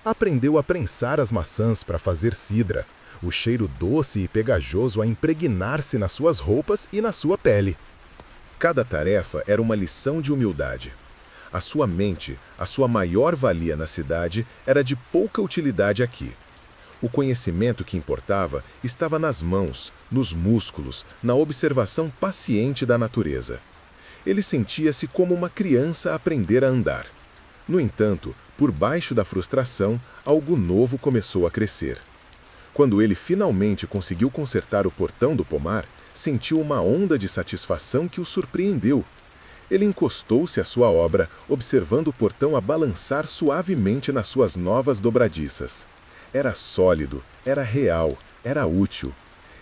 Aprendeu a prensar as maçãs para fazer cidra, o cheiro doce e pegajoso a impregnar-se nas suas roupas e na sua pele. Cada tarefa era uma lição de humildade. A sua mente, a sua maior valia na cidade, era de pouca utilidade aqui. O conhecimento que importava estava nas mãos, nos músculos, na observação paciente da natureza. Ele sentia-se como uma criança a aprender a andar. No entanto, por baixo da frustração, algo novo começou a crescer. Quando ele finalmente conseguiu consertar o portão do pomar, sentiu uma onda de satisfação que o surpreendeu. Ele encostou-se à sua obra, observando o portão a balançar suavemente nas suas novas dobradiças. Era sólido, era real, era útil.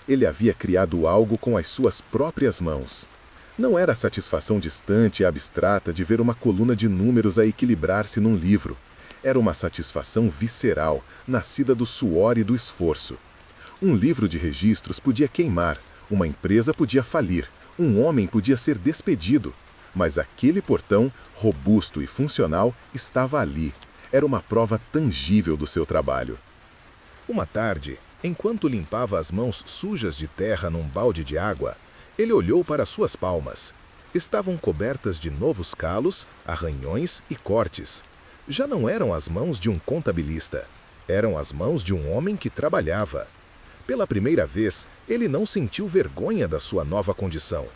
Ele havia criado algo com as suas próprias mãos. Não era a satisfação distante e abstrata de ver uma coluna de números a equilibrar-se num livro. Era uma satisfação visceral, nascida do suor e do esforço. Um livro de registros podia queimar, uma empresa podia falir, um homem podia ser despedido. Mas aquele portão, robusto e funcional, estava ali. Era uma prova tangível do seu trabalho. Uma tarde, enquanto limpava as mãos sujas de terra num balde de água, ele olhou para suas palmas. Estavam cobertas de novos calos, arranhões e cortes. Já não eram as mãos de um contabilista. Eram as mãos de um homem que trabalhava. Pela primeira vez, ele não sentiu vergonha da sua nova condição.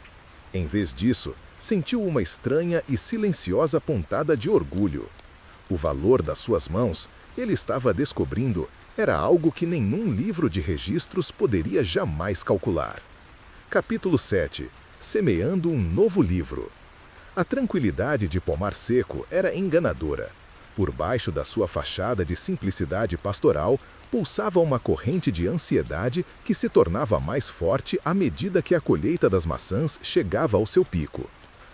Em vez disso, sentiu uma estranha e silenciosa pontada de orgulho. O valor das suas mãos, ele estava descobrindo, era algo que nenhum livro de registros poderia jamais calcular. Capítulo 7. Semeando um novo livro. A tranquilidade de Pomar Seco era enganadora. Por baixo da sua fachada de simplicidade pastoral, pulsava uma corrente de ansiedade que se tornava mais forte à medida que a colheita das maçãs chegava ao seu pico.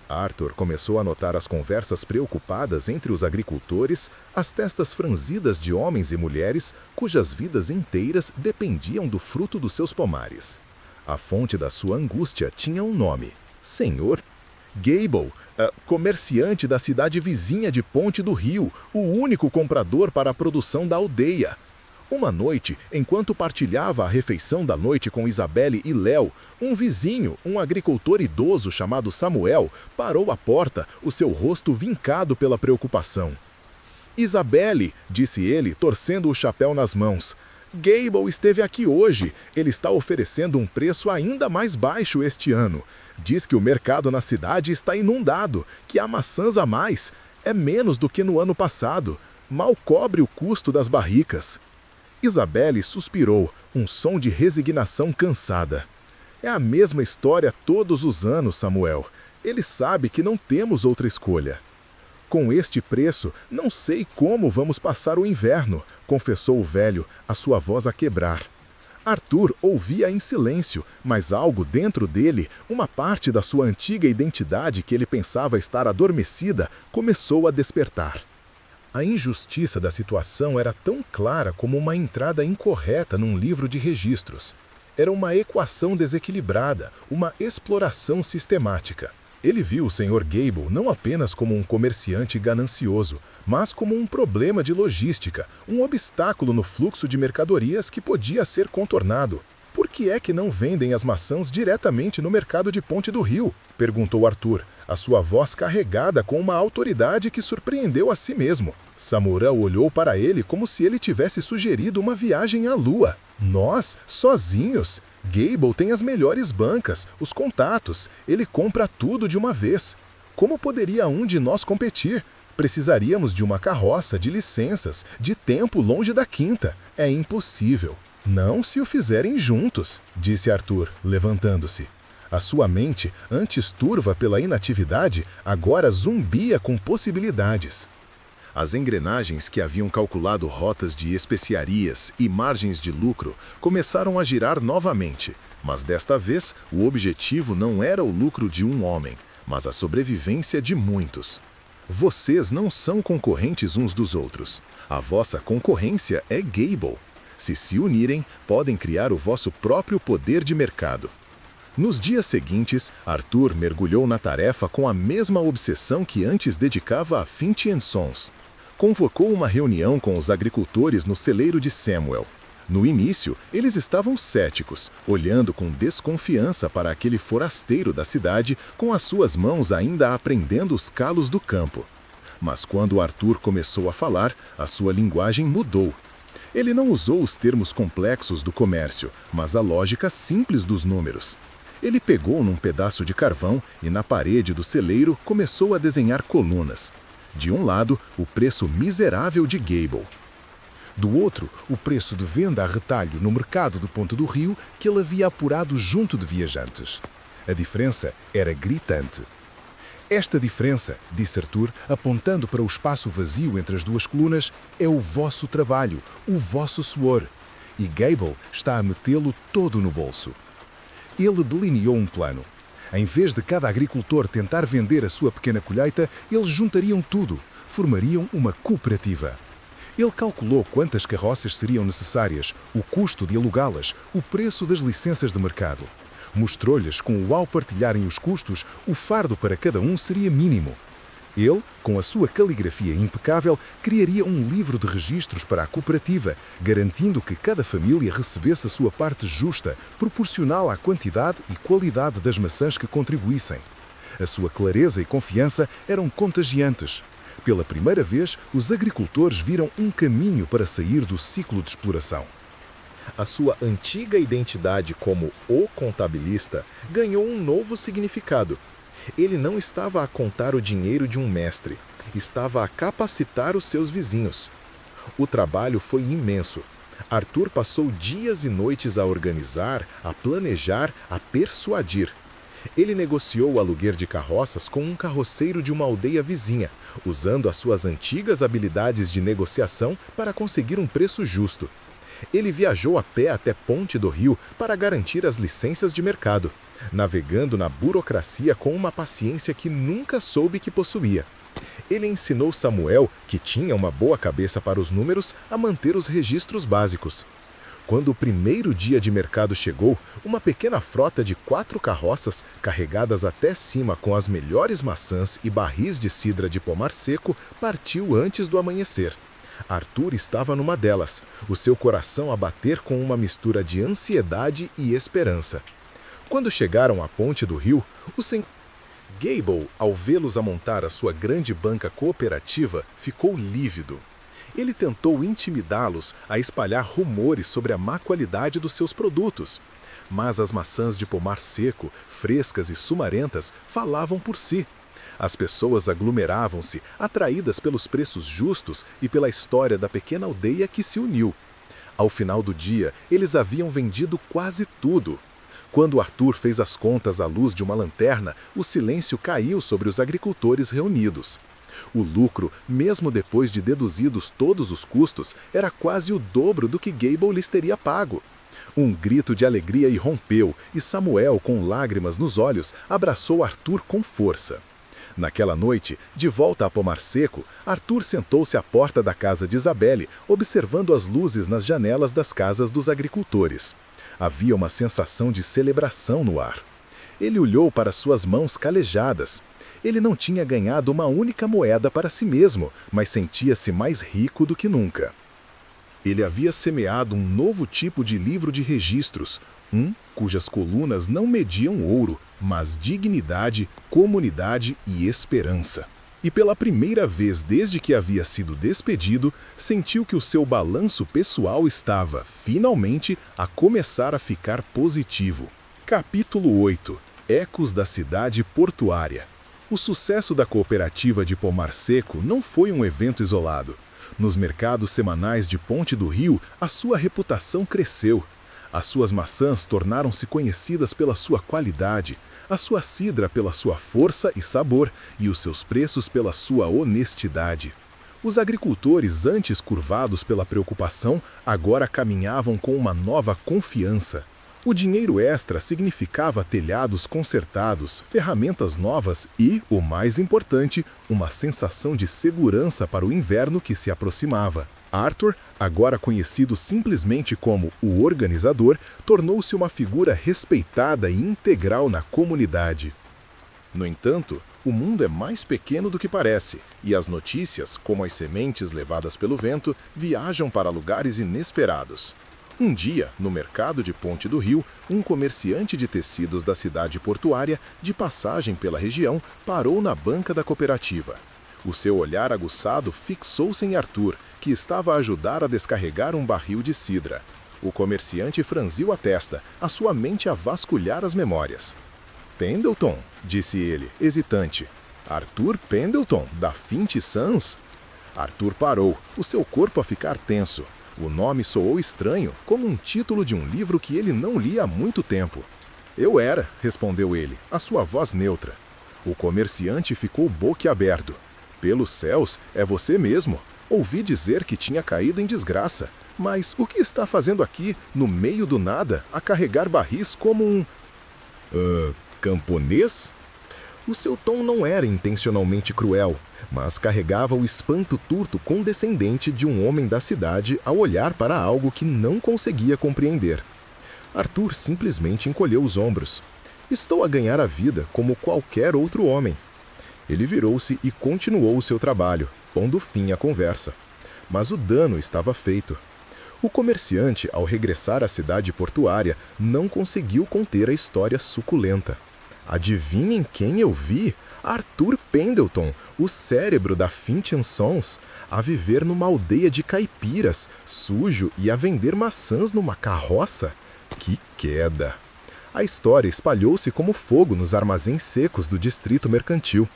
Arthur começou a notar as conversas preocupadas entre os agricultores, as testas franzidas de homens e mulheres cujas vidas inteiras dependiam do fruto dos seus pomares. A fonte da sua angústia tinha um nome: Senhor Gable, comerciante da cidade vizinha de Ponte do Rio, o único comprador para a produção da aldeia. Uma noite, enquanto partilhava a refeição da noite com Isabelle e Léo, um vizinho, um agricultor idoso chamado Samuel, parou à porta, o seu rosto vincado pela preocupação. Isabelle, disse ele, torcendo o chapéu nas mãos. Gable esteve aqui hoje. Ele está oferecendo um preço ainda mais baixo este ano. Diz que o mercado na cidade está inundado, que há maçãs a mais. É menos do que no ano passado. Mal cobre o custo das barricas. Isabelle suspirou, um som de resignação cansada. É a mesma história todos os anos, Samuel. Ele sabe que não temos outra escolha. Com este preço, não sei como vamos passar o inverno, confessou o velho, a sua voz a quebrar. Arthur ouvia em silêncio, mas algo dentro dele, uma parte da sua antiga identidade que ele pensava estar adormecida, começou a despertar. A injustiça da situação era tão clara como uma entrada incorreta num livro de registros. Era uma equação desequilibrada, uma exploração sistemática. Ele viu o Sr. Gable não apenas como um comerciante ganancioso, mas como um problema de logística, um obstáculo no fluxo de mercadorias que podia ser contornado. Por que é que não vendem as maçãs diretamente no mercado de Ponte do Rio? Perguntou Arthur, a sua voz carregada com uma autoridade que surpreendeu a si mesmo. Samuel olhou para ele como se ele tivesse sugerido uma viagem à lua. Nós, sozinhos? Gable tem as melhores bancas, os contatos, ele compra tudo de uma vez. Como poderia um de nós competir? Precisaríamos de uma carroça, de licenças, de tempo longe da quinta. É impossível. Não se o fizerem juntos, disse Arthur, levantando-se. A sua mente, antes turva pela inatividade, agora zumbia com possibilidades. As engrenagens que haviam calculado rotas de especiarias e margens de lucro começaram a girar novamente, mas desta vez o objetivo não era o lucro de um homem, mas a sobrevivência de muitos. Vocês não são concorrentes uns dos outros. A vossa concorrência é Gable. Se unirem, podem criar o vosso próprio poder de mercado. Nos dias seguintes, Arthur mergulhou na tarefa com a mesma obsessão que antes dedicava a Finch & Sons. Convocou uma reunião com os agricultores no celeiro de Samuel. No início, eles estavam céticos, olhando com desconfiança para aquele forasteiro da cidade com as suas mãos ainda aprendendo os calos do campo. Mas quando Arthur começou a falar, a sua linguagem mudou. Ele não usou os termos complexos do comércio, mas a lógica simples dos números. Ele pegou num pedaço de carvão e na parede do celeiro começou a desenhar colunas. De um lado, o preço miserável de Gable. Do outro, o preço de venda a retalho no mercado do Ponte do Rio que ele havia apurado junto de viajantes. A diferença era gritante. Esta diferença, disse Arthur, apontando para o espaço vazio entre as duas colunas, é o vosso trabalho, o vosso suor. E Gable está a metê-lo todo no bolso. Ele delineou um plano. Em vez de cada agricultor tentar vender a sua pequena colheita, eles juntariam tudo, formariam uma cooperativa. Ele calculou quantas carroças seriam necessárias, o custo de alugá-las, o preço das licenças de mercado. Mostrou-lhes como, ao partilharem os custos, o fardo para cada um seria mínimo. Ele, com a sua caligrafia impecável, criaria um livro de registros para a cooperativa, garantindo que cada família recebesse a sua parte justa, proporcional à quantidade e qualidade das maçãs que contribuíssem. A sua clareza e confiança eram contagiantes. Pela primeira vez, os agricultores viram um caminho para sair do ciclo de exploração. A sua antiga identidade como o contabilista ganhou um novo significado. Ele não estava a contar o dinheiro de um mestre, estava a capacitar os seus vizinhos. O trabalho foi imenso. Arthur passou dias e noites a organizar, a planejar, a persuadir. Ele negociou o aluguer de carroças com um carroceiro de uma aldeia vizinha, usando as suas antigas habilidades de negociação para conseguir um preço justo. Ele viajou a pé até Ponte do Rio para garantir as licenças de mercado, navegando na burocracia com uma paciência que nunca soube que possuía. Ele ensinou Samuel, que tinha uma boa cabeça para os números, a manter os registros básicos. Quando o primeiro dia de mercado chegou, uma pequena frota de 4 carroças, carregadas até cima com as melhores maçãs e barris de cidra de pomar seco, partiu antes do amanhecer. Arthur estava numa delas, o seu coração a bater com uma mistura de ansiedade e esperança. Quando chegaram à Ponte do Rio, o senhor Gable, ao vê-los amontar a sua grande banca cooperativa, ficou lívido. Ele tentou intimidá-los a espalhar rumores sobre a má qualidade dos seus produtos. Mas as maçãs de pomar seco, frescas e sumarentas, falavam por si. As pessoas aglomeravam-se, atraídas pelos preços justos e pela história da pequena aldeia que se uniu. Ao final do dia, eles haviam vendido quase tudo. Quando Arthur fez as contas à luz de uma lanterna, o silêncio caiu sobre os agricultores reunidos. O lucro, mesmo depois de deduzidos todos os custos, era quase o dobro do que Gable lhes teria pago. Um grito de alegria irrompeu e Samuel, com lágrimas nos olhos, abraçou Arthur com força. Naquela noite, de volta a Pomar Seco, Arthur sentou-se à porta da casa de Isabelle, observando as luzes nas janelas das casas dos agricultores. Havia uma sensação de celebração no ar. Ele olhou para suas mãos calejadas. Ele não tinha ganhado uma única moeda para si mesmo, mas sentia-se mais rico do que nunca. Ele havia semeado um novo tipo de livro de registros, cujas colunas não mediam ouro, mas dignidade, comunidade e esperança. E pela primeira vez desde que havia sido despedido, sentiu que o seu balanço pessoal estava, finalmente, a começar a ficar positivo. Capítulo 8. Ecos da cidade portuária. O sucesso da cooperativa de Pomar Seco não foi um evento isolado. Nos mercados semanais de Ponte do Rio, a sua reputação cresceu. As suas maçãs tornaram-se conhecidas pela sua qualidade, a sua cidra pela sua força e sabor e os seus preços pela sua honestidade. Os agricultores, antes curvados pela preocupação, agora caminhavam com uma nova confiança. O dinheiro extra significava telhados consertados, ferramentas novas e, o mais importante, uma sensação de segurança para o inverno que se aproximava. Arthur, agora conhecido simplesmente como o organizador, tornou-se uma figura respeitada e integral na comunidade. No entanto, o mundo é mais pequeno do que parece, e as notícias, como as sementes levadas pelo vento, viajam para lugares inesperados. Um dia, no mercado de Ponte do Rio, um comerciante de tecidos da cidade portuária, de passagem pela região, parou na banca da cooperativa. O seu olhar aguçado fixou-se em Arthur, que estava a ajudar a descarregar um barril de cidra. O comerciante franziu a testa, a sua mente a vasculhar as memórias. Pendleton, disse ele, hesitante. Arthur Pendleton, da Finch Sons? Arthur parou, o seu corpo a ficar tenso. O nome soou estranho, como um título de um livro que ele não lia há muito tempo. Eu era, respondeu ele, a sua voz neutra. O comerciante ficou boquiaberto. Pelos céus, é você mesmo. Ouvi dizer que tinha caído em desgraça. Mas o que está fazendo aqui, no meio do nada, a carregar barris como um... camponês? O seu tom não era intencionalmente cruel, mas carregava o espanto turto condescendente de um homem da cidade ao olhar para algo que não conseguia compreender. Arthur simplesmente encolheu os ombros. Estou a ganhar a vida como qualquer outro homem. Ele virou-se e continuou o seu trabalho, pondo fim à conversa. Mas o dano estava feito. O comerciante, ao regressar à cidade portuária, não conseguiu conter a história suculenta. Adivinhem quem eu vi? Arthur Pendleton, o cérebro da Finch Sons, a viver numa aldeia de caipiras, sujo e a vender maçãs numa carroça. Que queda! A história espalhou-se como fogo nos armazéns secos do distrito mercantil.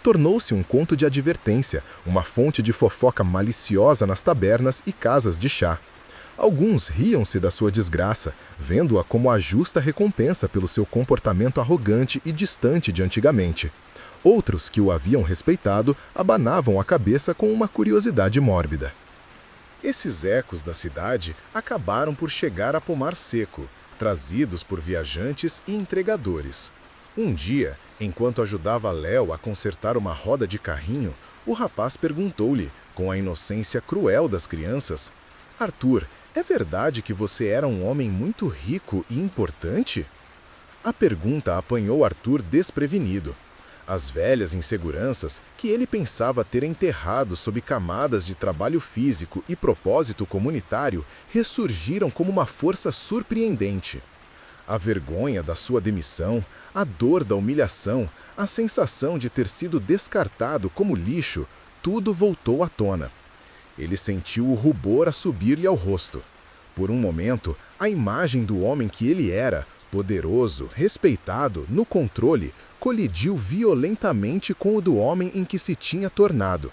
Tornou-se um conto de advertência, uma fonte de fofoca maliciosa nas tabernas e casas de chá. Alguns riam-se da sua desgraça, vendo-a como a justa recompensa pelo seu comportamento arrogante e distante de antigamente. Outros, que o haviam respeitado, abanavam a cabeça com uma curiosidade mórbida. Esses ecos da cidade acabaram por chegar a Pomar Seco, trazidos por viajantes e entregadores. Um dia, enquanto ajudava Léo a consertar uma roda de carrinho, o rapaz perguntou-lhe, com a inocência cruel das crianças: Arthur, é verdade que você era um homem muito rico e importante? A pergunta apanhou Arthur desprevenido. As velhas inseguranças, que ele pensava ter enterrado sob camadas de trabalho físico e propósito comunitário, ressurgiram como uma força surpreendente. A vergonha da sua demissão, a dor da humilhação, a sensação de ter sido descartado como lixo, tudo voltou à tona. Ele sentiu o rubor a subir-lhe ao rosto. Por um momento, a imagem do homem que ele era, poderoso, respeitado, no controle, colidiu violentamente com o do homem em que se tinha tornado.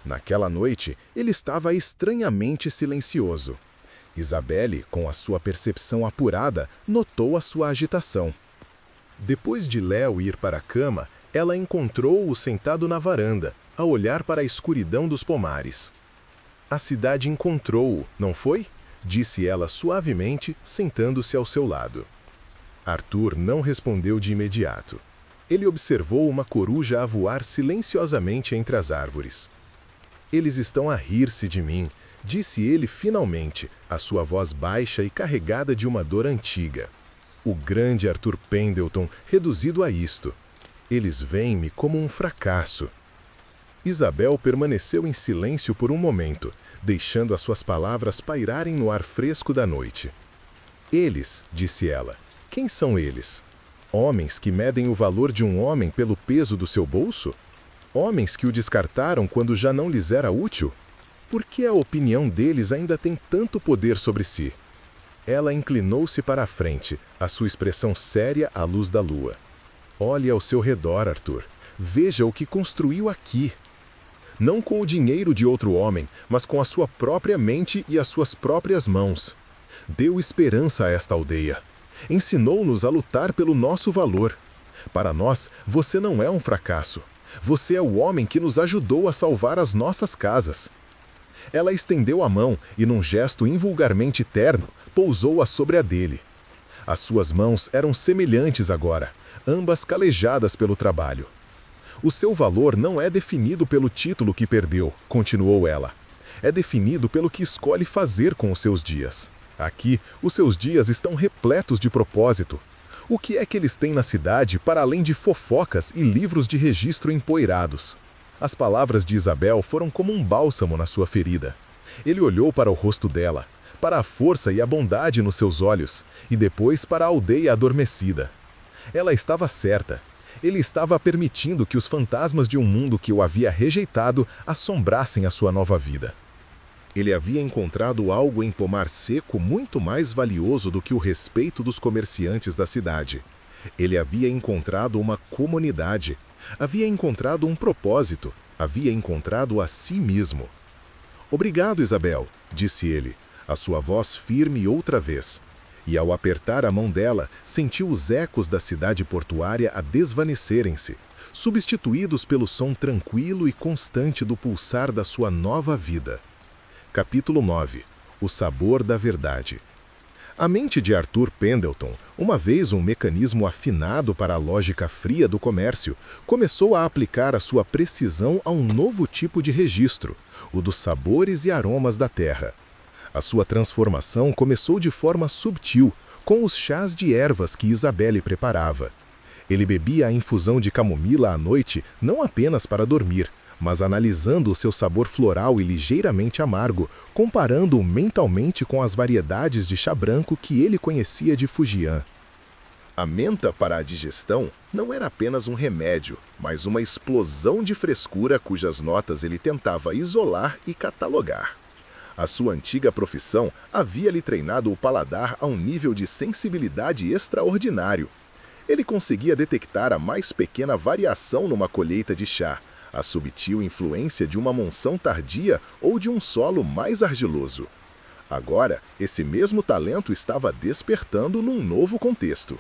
Naquela noite, ele estava estranhamente silencioso. Isabelle, com a sua percepção apurada, notou a sua agitação. Depois de Léo ir para a cama, ela encontrou-o sentado na varanda, a olhar para a escuridão dos pomares. A cidade encontrou-o, não foi? Disse ela suavemente, sentando-se ao seu lado. Arthur não respondeu de imediato. Ele observou uma coruja a voar silenciosamente entre as árvores. Eles estão a rir-se de mim, disse ele finalmente, a sua voz baixa e carregada de uma dor antiga. O grande Arthur Pendleton, reduzido a isto. Eles veem-me como um fracasso. Isabel permaneceu em silêncio por um momento, deixando as suas palavras pairarem no ar fresco da noite. Eles, disse ela, quem são eles? Homens que medem o valor de um homem pelo peso do seu bolso? Homens que o descartaram quando já não lhes era útil? Por que a opinião deles ainda tem tanto poder sobre si? Ela inclinou-se para a frente, a sua expressão séria à luz da lua. Olhe ao seu redor, Arthur. Veja o que construiu aqui. Não com o dinheiro de outro homem, mas com a sua própria mente e as suas próprias mãos. Deu esperança a esta aldeia. Ensinou-nos a lutar pelo nosso valor. Para nós, você não é um fracasso. Você é o homem que nos ajudou a salvar as nossas casas. Ela estendeu a mão e, num gesto invulgarmente terno, pousou-a sobre a dele. As suas mãos eram semelhantes agora, ambas calejadas pelo trabalho. O seu valor não é definido pelo título que perdeu, continuou ela. É definido pelo que escolhe fazer com os seus dias. Aqui, os seus dias estão repletos de propósito. O que é que eles têm na cidade para além de fofocas e livros de registro empoeirados? As palavras de Isabel foram como um bálsamo na sua ferida. Ele olhou para o rosto dela, para a força e a bondade nos seus olhos, e depois para a aldeia adormecida. Ela estava certa. Ele estava permitindo que os fantasmas de um mundo que o havia rejeitado assombrassem a sua nova vida. Ele havia encontrado algo em Pomar Seco muito mais valioso do que o respeito dos comerciantes da cidade. Ele havia encontrado uma comunidade, havia encontrado um propósito, havia encontrado a si mesmo. "Obrigado, Isabel", disse ele, a sua voz firme outra vez. E ao apertar a mão dela, sentiu os ecos da cidade portuária a desvanecerem-se, substituídos pelo som tranquilo e constante do pulsar da sua nova vida. Capítulo 9. O sabor da verdade. A mente de Arthur Pendleton, uma vez um mecanismo afinado para a lógica fria do comércio, começou a aplicar a sua precisão a um novo tipo de registro, o dos sabores e aromas da terra. A sua transformação começou de forma subtil, com os chás de ervas que Isabelle preparava. Ele bebia a infusão de camomila à noite não apenas para dormir, mas analisando o seu sabor floral e ligeiramente amargo, comparando-o mentalmente com as variedades de chá branco que ele conhecia de Fujian. A menta para a digestão não era apenas um remédio, mas uma explosão de frescura cujas notas ele tentava isolar e catalogar. A sua antiga profissão havia lhe treinado o paladar a um nível de sensibilidade extraordinário. Ele conseguia detectar a mais pequena variação numa colheita de chá, a subtil influência de uma monção tardia ou de um solo mais argiloso. Agora, esse mesmo talento estava despertando num novo contexto.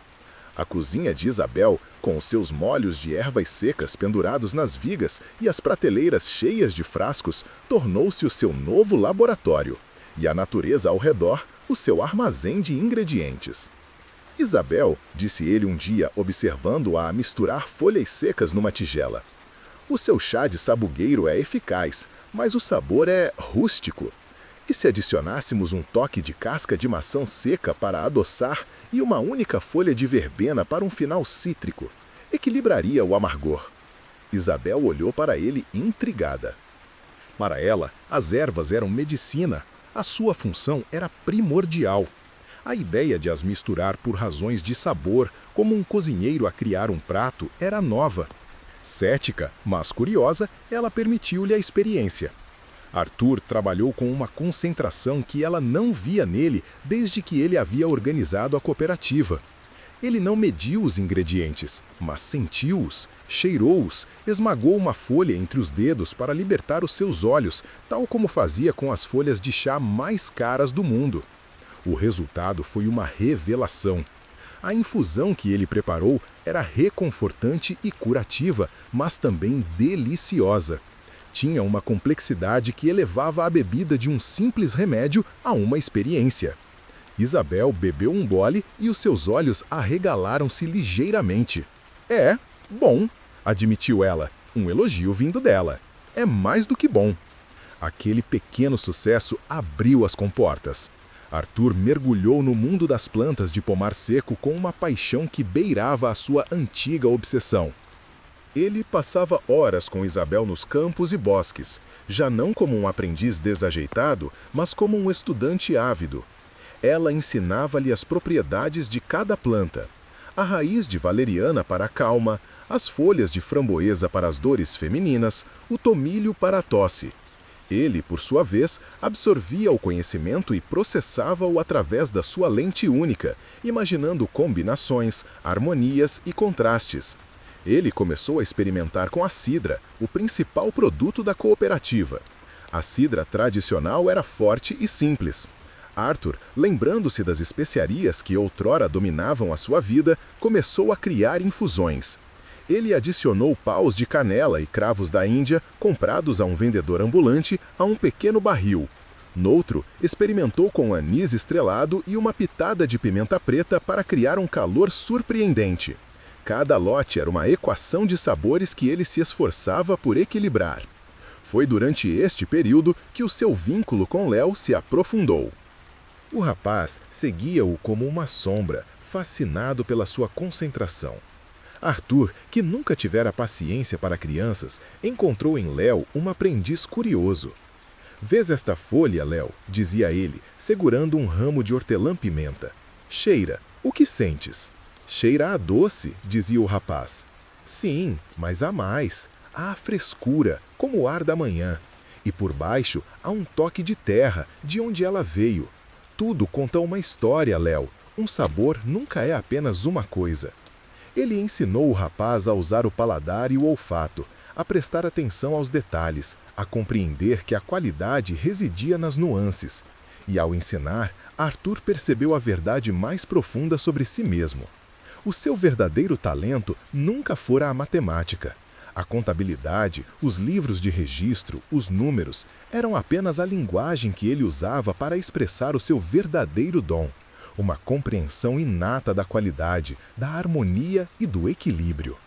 A cozinha de Isabel, com os seus molhos de ervas secas pendurados nas vigas e as prateleiras cheias de frascos, tornou-se o seu novo laboratório, e a natureza ao redor, o seu armazém de ingredientes. "Isabel", disse ele um dia, observando-a a misturar folhas secas numa tigela, "o seu chá de sabugueiro é eficaz, mas o sabor é rústico. E se adicionássemos um toque de casca de maçã seca para adoçar e uma única folha de verbena para um final cítrico? Equilibraria o amargor." Isabel olhou para ele intrigada. Para ela, as ervas eram medicina. A sua função era primordial. A ideia de as misturar por razões de sabor, como um cozinheiro a criar um prato, era nova. Cética, mas curiosa, ela permitiu-lhe a experiência. Arthur trabalhou com uma concentração que ela não via nele desde que ele havia organizado a cooperativa. Ele não mediu os ingredientes, mas sentiu-os, cheirou-os, esmagou uma folha entre os dedos para libertar os seus olhos, tal como fazia com as folhas de chá mais caras do mundo. O resultado foi uma revelação. A infusão que ele preparou era reconfortante e curativa, mas também deliciosa. Tinha uma complexidade que elevava a bebida de um simples remédio a uma experiência. Isabel bebeu um gole e os seus olhos arregalaram-se ligeiramente. "É bom", admitiu ela, um elogio vindo dela. "É mais do que bom." Aquele pequeno sucesso abriu as comportas. Arthur mergulhou no mundo das plantas de Pomar Seco com uma paixão que beirava a sua antiga obsessão. Ele passava horas com Isabel nos campos e bosques, já não como um aprendiz desajeitado, mas como um estudante ávido. Ela ensinava-lhe as propriedades de cada planta. A raiz de valeriana para a calma, as folhas de framboesa para as dores femininas, o tomilho para a tosse. Ele, por sua vez, absorvia o conhecimento e processava-o através da sua lente única, imaginando combinações, harmonias e contrastes. Ele começou a experimentar com a cidra, o principal produto da cooperativa. A cidra tradicional era forte e simples. Arthur, lembrando-se das especiarias que outrora dominavam a sua vida, começou a criar infusões. Ele adicionou paus de canela e cravos da Índia, comprados a um vendedor ambulante, a um pequeno barril. Noutro, experimentou com anis estrelado e uma pitada de pimenta preta para criar um calor surpreendente. Cada lote era uma equação de sabores que ele se esforçava por equilibrar. Foi durante este período que o seu vínculo com Léo se aprofundou. O rapaz seguia-o como uma sombra, fascinado pela sua concentração. Arthur, que nunca tivera paciência para crianças, encontrou em Léo um aprendiz curioso. "Vês esta folha, Léo?", dizia ele, segurando um ramo de hortelã-pimenta. "Cheira, o que sentes?" "Cheira a doce", dizia o rapaz. Sim, mas há mais. Há a frescura, como o ar da manhã. E por baixo há um toque de terra, de onde ela veio. Tudo conta uma história, Léo. Um sabor nunca é apenas uma coisa. Ele ensinou o rapaz a usar o paladar e o olfato, a prestar atenção aos detalhes, a compreender que a qualidade residia nas nuances. E ao ensinar, Arthur percebeu a verdade mais profunda sobre si mesmo. O seu verdadeiro talento nunca fora a matemática. A contabilidade, os livros de registro, os números, eram apenas a linguagem que ele usava para expressar o seu verdadeiro dom. Uma compreensão inata da qualidade, da harmonia e do equilíbrio.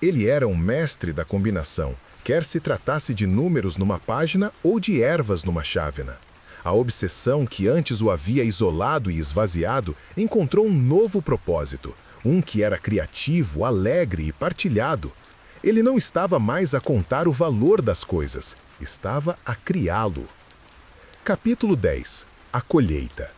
Ele era um mestre da combinação, quer se tratasse de números numa página ou de ervas numa chávena. A obsessão que antes o havia isolado e esvaziado encontrou um novo propósito, um que era criativo, alegre e partilhado. Ele não estava mais a contar o valor das coisas, estava a criá-lo. Capítulo 10. A colheita.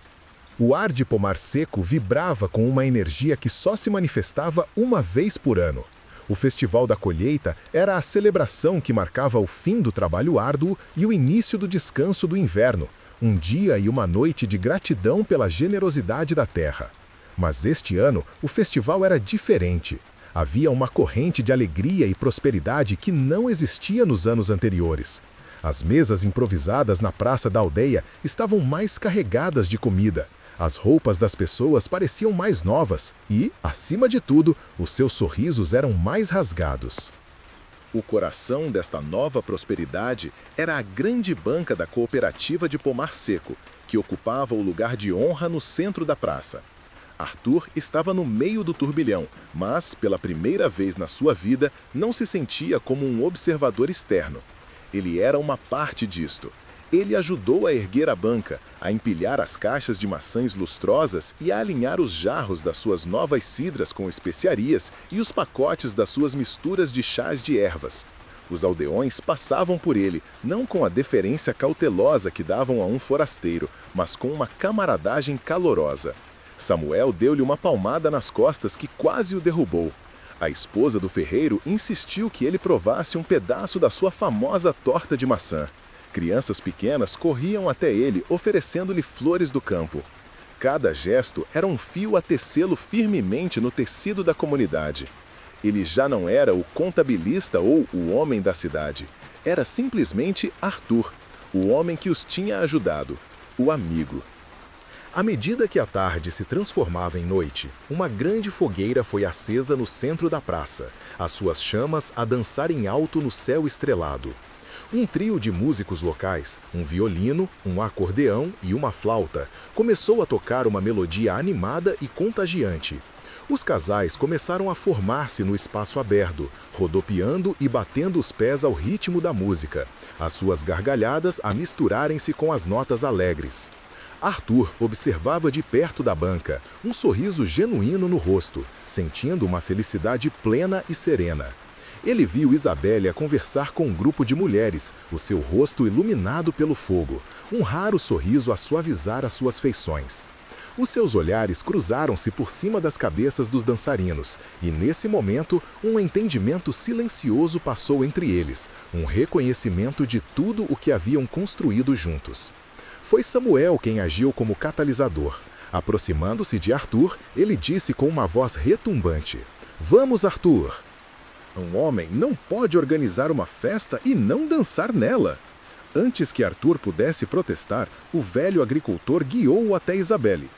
O ar de pomar seco vibrava com uma energia que só se manifestava uma vez por ano. O Festival da Colheita era a celebração que marcava o fim do trabalho árduo e o início do descanso do inverno, um dia e uma noite de gratidão pela generosidade da terra. Mas este ano, o festival era diferente. Havia uma corrente de alegria e prosperidade que não existia nos anos anteriores. As mesas improvisadas na praça da aldeia estavam mais carregadas de comida. As roupas das pessoas pareciam mais novas e, acima de tudo, os seus sorrisos eram mais rasgados. O coração desta nova prosperidade era a grande banca da cooperativa de pomar seco, que ocupava o lugar de honra no centro da praça. Arthur estava no meio do turbilhão, mas, pela primeira vez na sua vida, não se sentia como um observador externo. Ele era uma parte disto. Ele ajudou a erguer a banca, a empilhar as caixas de maçãs lustrosas e a alinhar os jarros das suas novas cidras com especiarias e os pacotes das suas misturas de chás de ervas. Os aldeões passavam por ele, não com a deferência cautelosa que davam a um forasteiro, mas com uma camaradagem calorosa. Samuel deu-lhe uma palmada nas costas que quase o derrubou. A esposa do ferreiro insistiu que ele provasse um pedaço da sua famosa torta de maçã. Crianças pequenas corriam até ele, oferecendo-lhe flores do campo. Cada gesto era um fio a tecê-lo firmemente no tecido da comunidade. Ele já não era o contabilista ou o homem da cidade. Era simplesmente Arthur, o homem que os tinha ajudado, o amigo. À medida que a tarde se transformava em noite, uma grande fogueira foi acesa no centro da praça, as suas chamas a dançarem alto no céu estrelado. Um trio de músicos locais, um violino, um acordeão e uma flauta, começou a tocar uma melodia animada e contagiante. Os casais começaram a formar-se no espaço aberto, rodopiando e batendo os pés ao ritmo da música, as suas gargalhadas a misturarem-se com as notas alegres. Arthur observava de perto da banca, um sorriso genuíno no rosto, sentindo uma felicidade plena e serena. Ele viu Isabelle conversar com um grupo de mulheres, o seu rosto iluminado pelo fogo, um raro sorriso a suavizar as suas feições. Os seus olhares cruzaram-se por cima das cabeças dos dançarinos, e nesse momento um entendimento silencioso passou entre eles, um reconhecimento de tudo o que haviam construído juntos. Foi Samuel quem agiu como catalisador. Aproximando-se de Arthur, ele disse com uma voz retumbante: "Vamos, Arthur!" Um homem não pode organizar uma festa e não dançar nela. Antes que Arthur pudesse protestar, o velho agricultor guiou-o até Isabelle.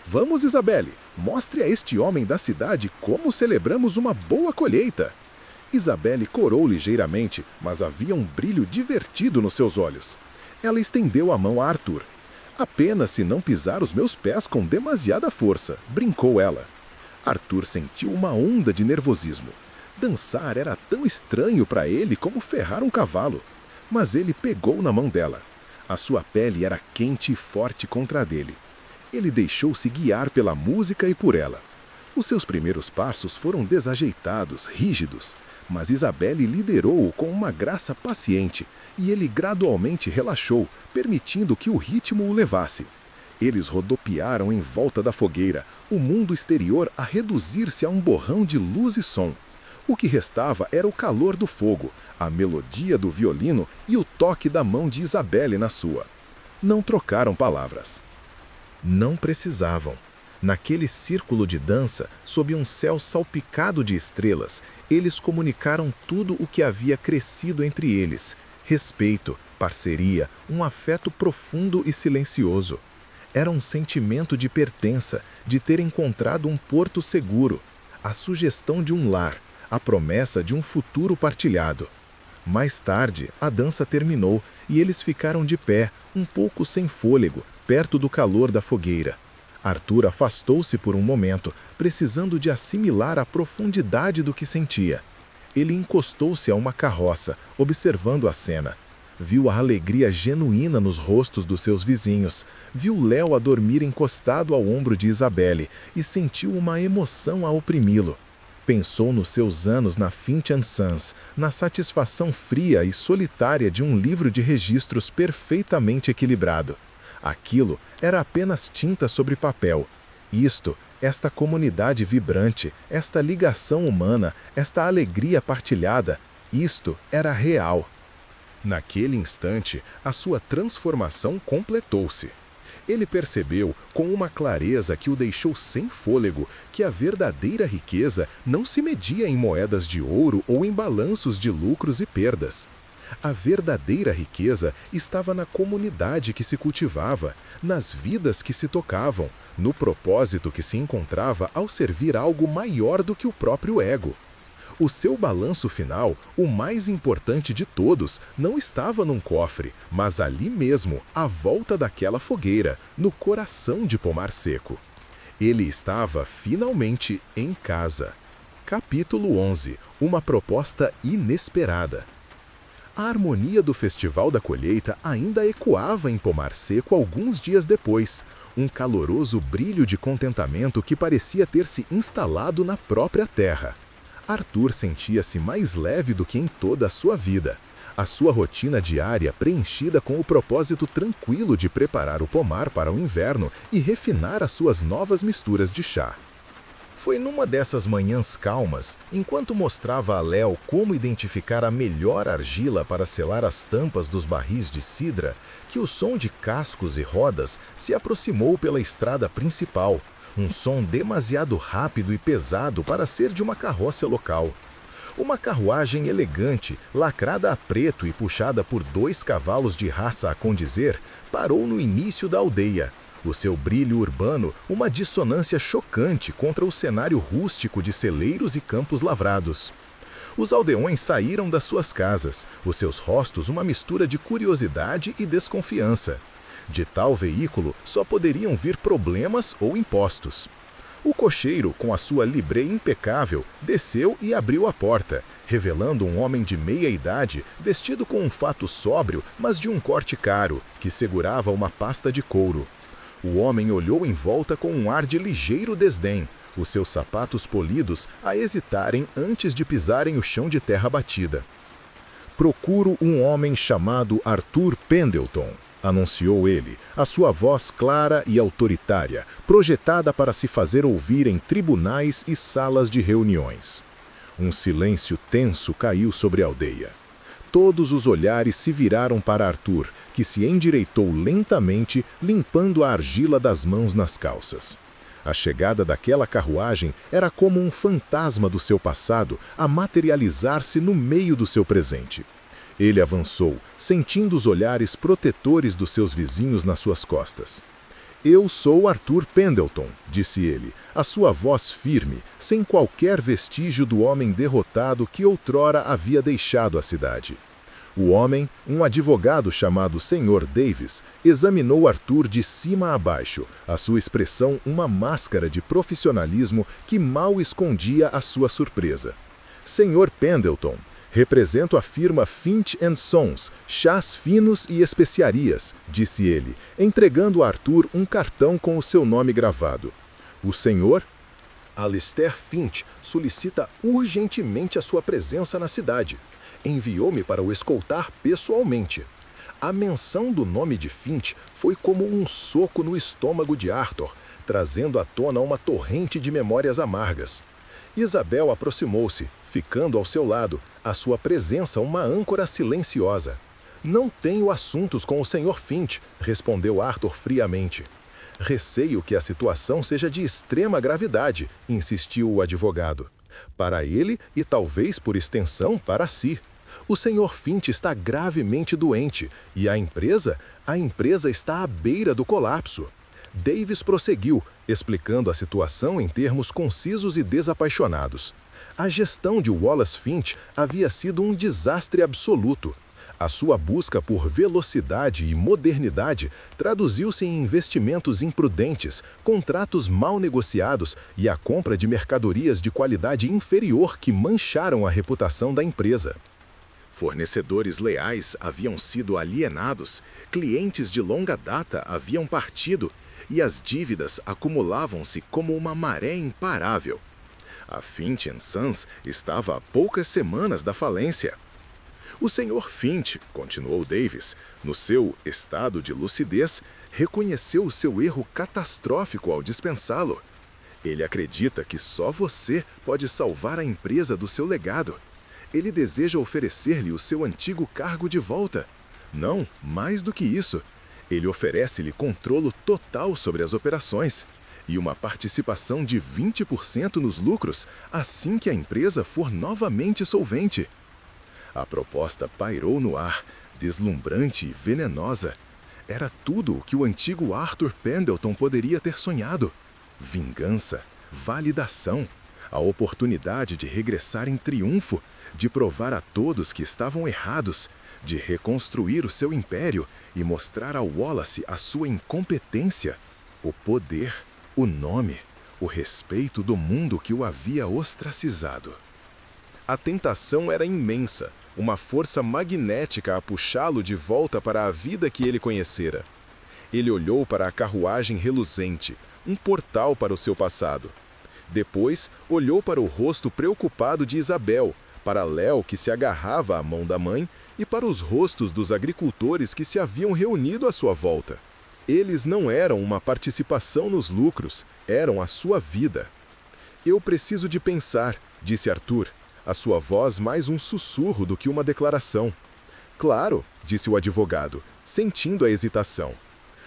"Vamos, Isabelle, mostre a este homem da cidade como celebramos uma boa colheita." Isabelle corou ligeiramente, mas havia um brilho divertido nos seus olhos. Ela estendeu a mão a Arthur. "Apenas se não pisar os meus pés com demasiada força", brincou ela. Arthur sentiu uma onda de nervosismo. Dançar era tão estranho para ele como ferrar um cavalo. Mas ele pegou na mão dela. A sua pele era quente e forte contra a dele. Ele deixou-se guiar pela música e por ela. Os seus primeiros passos foram desajeitados, rígidos, mas Isabelle liderou-o com uma graça paciente, e ele gradualmente relaxou, permitindo que o ritmo o levasse. Eles rodopiaram em volta da fogueira, o mundo exterior a reduzir-se a um borrão de luz e som. O que restava era o calor do fogo, a melodia do violino e o toque da mão de Isabelle na sua. Não trocaram palavras. Não precisavam. Naquele círculo de dança, sob um céu salpicado de estrelas, eles comunicaram tudo o que havia crescido entre eles: respeito, parceria, um afeto profundo e silencioso. Era um sentimento de pertença, de ter encontrado um porto seguro, a sugestão de um lar, a promessa de um futuro partilhado. Mais tarde, a dança terminou e eles ficaram de pé, um pouco sem fôlego, perto do calor da fogueira. Arthur afastou-se por um momento, precisando de assimilar a profundidade do que sentia. Ele encostou-se a uma carroça, observando a cena. Viu a alegria genuína nos rostos dos seus vizinhos, viu Léo a dormir encostado ao ombro de Isabelle e sentiu uma emoção a oprimi-lo. Pensou nos seus anos na Finch & Sons, na satisfação fria e solitária de um livro de registros perfeitamente equilibrado. Aquilo era apenas tinta sobre papel. Esta comunidade vibrante, esta ligação humana, esta alegria partilhada, isto era real. Naquele instante, a sua transformação completou-se. Ele percebeu, com uma clareza que o deixou sem fôlego, que a verdadeira riqueza não se media em moedas de ouro ou em balanços de lucros e perdas. A verdadeira riqueza estava na comunidade que se cultivava, nas vidas que se tocavam, no propósito que se encontrava ao servir algo maior do que o próprio ego. O seu balanço final, o mais importante de todos, não estava num cofre, mas ali mesmo, à volta daquela fogueira, no coração de Pomar Seco. Ele estava finalmente em casa. Capítulo 11. Uma proposta inesperada. A harmonia do Festival da Colheita ainda ecoava em Pomar Seco alguns dias depois, um caloroso brilho de contentamento que parecia ter se instalado na própria terra. Arthur sentia-se mais leve do que em toda a sua vida. A sua rotina diária preenchida com o propósito tranquilo de preparar o pomar para o inverno e refinar as suas novas misturas de chá. Foi numa dessas manhãs calmas, enquanto mostrava a Léo como identificar a melhor argila para selar as tampas dos barris de cidra, que o som de cascos e rodas se aproximou pela estrada principal, um som demasiado rápido e pesado para ser de uma carroça local. Uma carruagem elegante, lacrada a preto e puxada por 2 cavalos de raça a condizer, parou no início da aldeia. O seu brilho urbano, uma dissonância chocante contra o cenário rústico de celeiros e campos lavrados. Os aldeões saíram das suas casas, os seus rostos uma mistura de curiosidade e desconfiança. De tal veículo só poderiam vir problemas ou impostos. O cocheiro, com a sua libré impecável, desceu e abriu a porta, revelando um homem de meia idade, vestido com um fato sóbrio, mas de um corte caro, que segurava uma pasta de couro. O homem olhou em volta com um ar de ligeiro desdém, os seus sapatos polidos a hesitarem antes de pisarem o chão de terra batida. "Procuro um homem chamado Arthur Pendleton", anunciou ele, a sua voz clara e autoritária, projetada para se fazer ouvir em tribunais e salas de reuniões. Um silêncio tenso caiu sobre a aldeia. Todos os olhares se viraram para Arthur, que se endireitou lentamente, limpando a argila das mãos nas calças. A chegada daquela carruagem era como um fantasma do seu passado a materializar-se no meio do seu presente. Ele avançou, sentindo os olhares protetores dos seus vizinhos nas suas costas. "Eu sou Arthur Pendleton", disse ele, a sua voz firme, sem qualquer vestígio do homem derrotado que outrora havia deixado a cidade. O homem, um advogado chamado Sr. Davis, examinou Arthur de cima a baixo, a sua expressão uma máscara de profissionalismo que mal escondia a sua surpresa. "Sr. Pendleton, represento a firma Finch & Sons, chás finos e especiarias", disse ele, entregando a Arthur um cartão com o seu nome gravado. "O senhor?" "Alistair Finch solicita urgentemente a sua presença na cidade. Enviou-me para o escoltar pessoalmente." A menção do nome de Finch foi como um soco no estômago de Arthur, trazendo à tona uma torrente de memórias amargas. Isabel aproximou-se, ficando ao seu lado, a sua presença uma âncora silenciosa. Não tenho assuntos com o Sr. Finch, respondeu Arthur friamente. Receio que a situação seja de extrema gravidade, insistiu o advogado. Para ele e talvez por extensão para si. O Sr. Finch está gravemente doente e a empresa está à beira do colapso. Davis prosseguiu, explicando a situação em termos concisos e desapaixonados. A gestão de Wallace Finch havia sido um desastre absoluto. A sua busca por velocidade e modernidade traduziu-se em investimentos imprudentes, contratos mal negociados e a compra de mercadorias de qualidade inferior que mancharam a reputação da empresa. Fornecedores leais haviam sido alienados, clientes de longa data haviam partido e as dívidas acumulavam-se como uma maré imparável. A Finch & Sons estava a poucas semanas da falência. O Sr. Finch, continuou Davis, no seu estado de lucidez, reconheceu o seu erro catastrófico ao dispensá-lo. Ele acredita que só você pode salvar a empresa do seu legado. Ele deseja oferecer-lhe o seu antigo cargo de volta. Não, mais do que isso. Ele oferece-lhe controle total sobre as operações e uma participação de 20% nos lucros assim que a empresa for novamente solvente. A proposta pairou no ar, deslumbrante e venenosa. Era tudo o que o antigo Arthur Pendleton poderia ter sonhado. Vingança, validação, a oportunidade de regressar em triunfo, de provar a todos que estavam errados, de reconstruir o seu império e mostrar a Wallace a sua incompetência, o poder, o nome, o respeito do mundo que o havia ostracizado. A tentação era imensa, uma força magnética a puxá-lo de volta para a vida que ele conhecera. Ele olhou para a carruagem reluzente, um portal para o seu passado. Depois, olhou para o rosto preocupado de Isabel, para Léo que se agarrava à mão da mãe e para os rostos dos agricultores que se haviam reunido à sua volta. Eles não eram uma participação nos lucros, eram a sua vida. Eu preciso de pensar, disse Arthur, a sua voz mais um sussurro do que uma declaração. Claro, disse o advogado, sentindo a hesitação.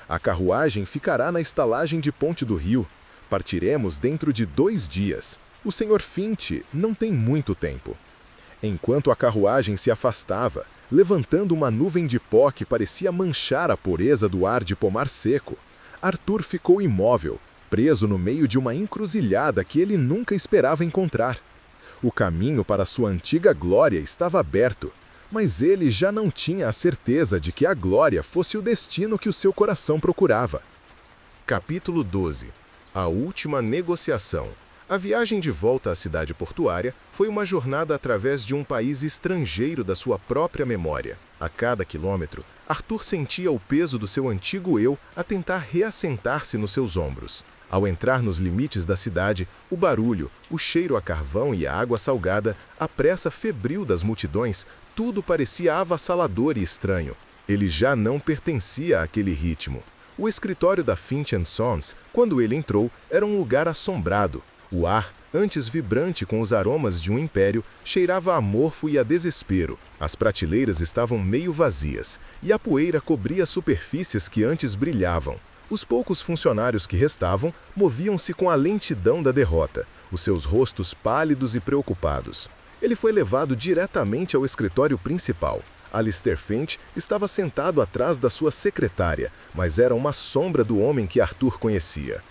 A carruagem ficará na estalagem de Ponte do Rio. Partiremos dentro de 2 dias. O Sr. Finch não tem muito tempo. Enquanto a carruagem se afastava, levantando uma nuvem de pó que parecia manchar a pureza do ar de pomar seco, Arthur ficou imóvel, preso no meio de uma encruzilhada que ele nunca esperava encontrar. O caminho para sua antiga glória estava aberto, mas ele já não tinha a certeza de que a glória fosse o destino que o seu coração procurava. Capítulo 12. A última negociação. A viagem de volta à cidade portuária foi uma jornada através de um país estrangeiro da sua própria memória. A cada quilômetro, Arthur sentia o peso do seu antigo eu a tentar reassentar-se nos seus ombros. Ao entrar nos limites da cidade, o barulho, o cheiro a carvão e a água salgada, a pressa febril das multidões, tudo parecia avassalador e estranho. Ele já não pertencia àquele ritmo. O escritório da Finch & Sons, quando ele entrou, era um lugar assombrado. O ar, antes vibrante com os aromas de um império, cheirava a mofo e a desespero. As prateleiras estavam meio vazias, e a poeira cobria superfícies que antes brilhavam. Os poucos funcionários que restavam moviam-se com a lentidão da derrota, os seus rostos pálidos e preocupados. Ele foi levado diretamente ao escritório principal. Alistair Finch estava sentado atrás da sua secretária, mas era uma sombra do homem que Arthur conhecia.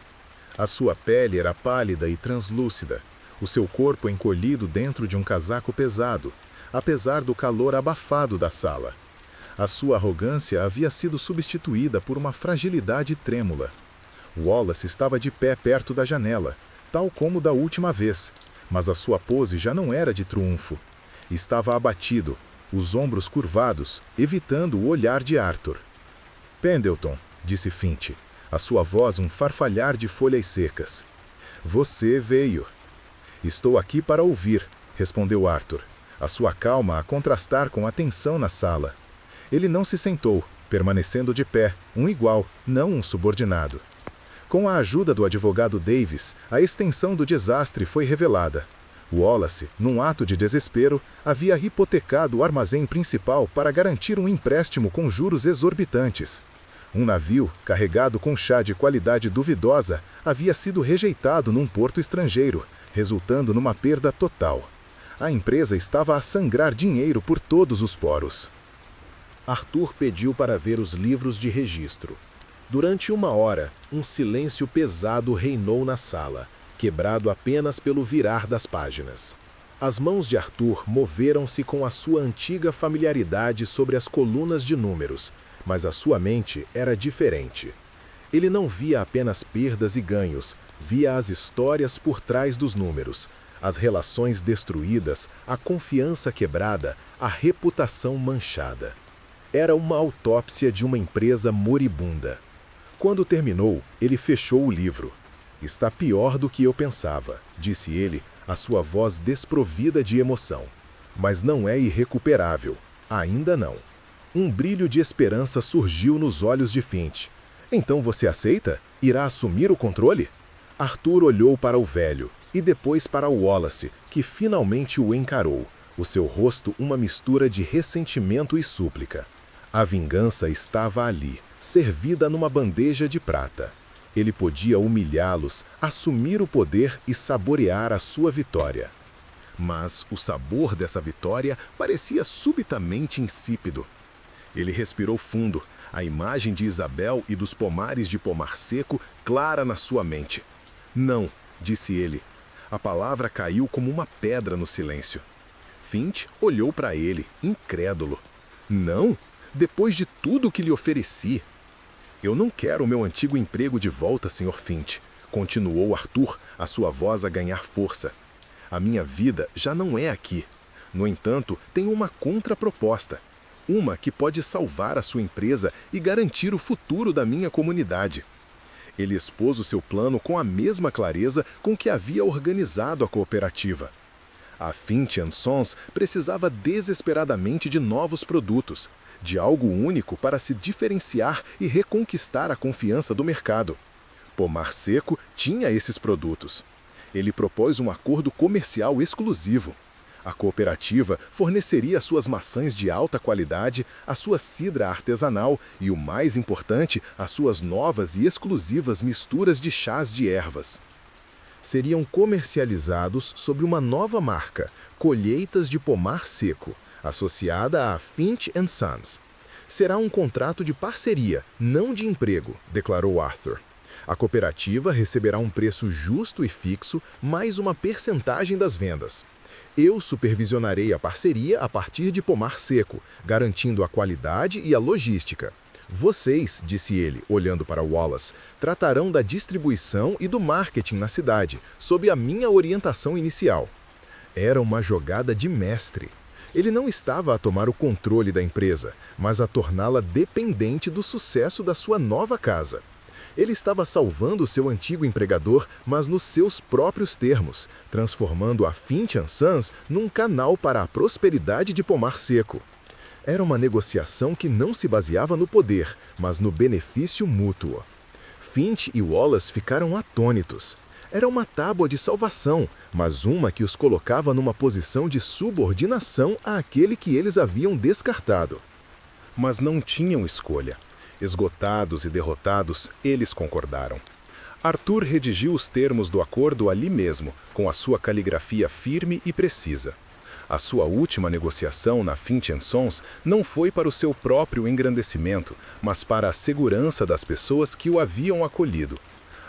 A sua pele era pálida e translúcida, o seu corpo encolhido dentro de um casaco pesado, apesar do calor abafado da sala. A sua arrogância havia sido substituída por uma fragilidade trêmula. Wallace estava de pé perto da janela, tal como da última vez, mas a sua pose já não era de triunfo. Estava abatido, os ombros curvados, evitando o olhar de Arthur. Pendleton, disse Finch, a sua voz um farfalhar de folhas secas. Você veio. Estou aqui para ouvir, respondeu Arthur, a sua calma a contrastar com a tensão na sala. Ele não se sentou, permanecendo de pé, um igual, não um subordinado. Com a ajuda do advogado Davis, a extensão do desastre foi revelada. Wallace, num ato de desespero, havia hipotecado o armazém principal para garantir um empréstimo com juros exorbitantes. Um navio, carregado com chá de qualidade duvidosa, havia sido rejeitado num porto estrangeiro, resultando numa perda total. A empresa estava a sangrar dinheiro por todos os poros. Arthur pediu para ver os livros de registro. Durante 1 hora, um silêncio pesado reinou na sala, quebrado apenas pelo virar das páginas. As mãos de Arthur moveram-se com a sua antiga familiaridade sobre as colunas de números, mas a sua mente era diferente. Ele não via apenas perdas e ganhos, via as histórias por trás dos números, as relações destruídas, a confiança quebrada, a reputação manchada. Era uma autópsia de uma empresa moribunda. Quando terminou, ele fechou o livro. "Está pior do que eu pensava", disse ele, a sua voz desprovida de emoção. "Mas não é irrecuperável. Ainda não." Um brilho de esperança surgiu nos olhos de Finch. "Então você aceita? Irá assumir o controle?" Arthur olhou para o velho, e depois para Wallace, que finalmente o encarou, o seu rosto uma mistura de ressentimento e súplica. A vingança estava ali, servida numa bandeja de prata. Ele podia humilhá-los, assumir o poder e saborear a sua vitória. Mas o sabor dessa vitória parecia subitamente insípido. Ele respirou fundo, a imagem de Isabel e dos pomares de pomar seco clara na sua mente. "Não", disse ele. A palavra caiu como uma pedra no silêncio. Finch olhou para ele, incrédulo. "Não? Depois de tudo que lhe ofereci?" "Eu não quero o meu antigo emprego de volta, Sr. Finch", continuou Arthur, a sua voz a ganhar força. "A minha vida já não é aqui. No entanto, tenho uma contraproposta. Uma que pode salvar a sua empresa e garantir o futuro da minha comunidade." Ele expôs o seu plano com a mesma clareza com que havia organizado a cooperativa. A Finch & Sons precisava desesperadamente de novos produtos, de algo único para se diferenciar e reconquistar a confiança do mercado. Pomar Seco tinha esses produtos. Ele propôs um acordo comercial exclusivo. A cooperativa forneceria suas maçãs de alta qualidade, a sua cidra artesanal e, o mais importante, as suas novas e exclusivas misturas de chás de ervas. Seriam comercializados sob uma nova marca, Colheitas de Pomar Seco, associada à Finch & Sons. "Será um contrato de parceria, não de emprego", declarou Arthur. "A cooperativa receberá um preço justo e fixo, mais uma percentagem das vendas. Eu supervisionarei a parceria a partir de pomar seco, garantindo a qualidade e a logística. Vocês", disse ele, olhando para Wallace, "tratarão da distribuição e do marketing na cidade, sob a minha orientação inicial." Era uma jogada de mestre. Ele não estava a tomar o controle da empresa, mas a torná-la dependente do sucesso da sua nova casa. Ele estava salvando seu antigo empregador, mas nos seus próprios termos, transformando a Finch & Sons num canal para a prosperidade de Pomar Seco. Era uma negociação que não se baseava no poder, mas no benefício mútuo. Finch e Wallace ficaram atônitos. Era uma tábua de salvação, mas uma que os colocava numa posição de subordinação àquele que eles haviam descartado. Mas não tinham escolha. Esgotados e derrotados, eles concordaram. Arthur redigiu os termos do acordo ali mesmo, com a sua caligrafia firme e precisa. A sua última negociação na Finch & Sons não foi para o seu próprio engrandecimento, mas para a segurança das pessoas que o haviam acolhido.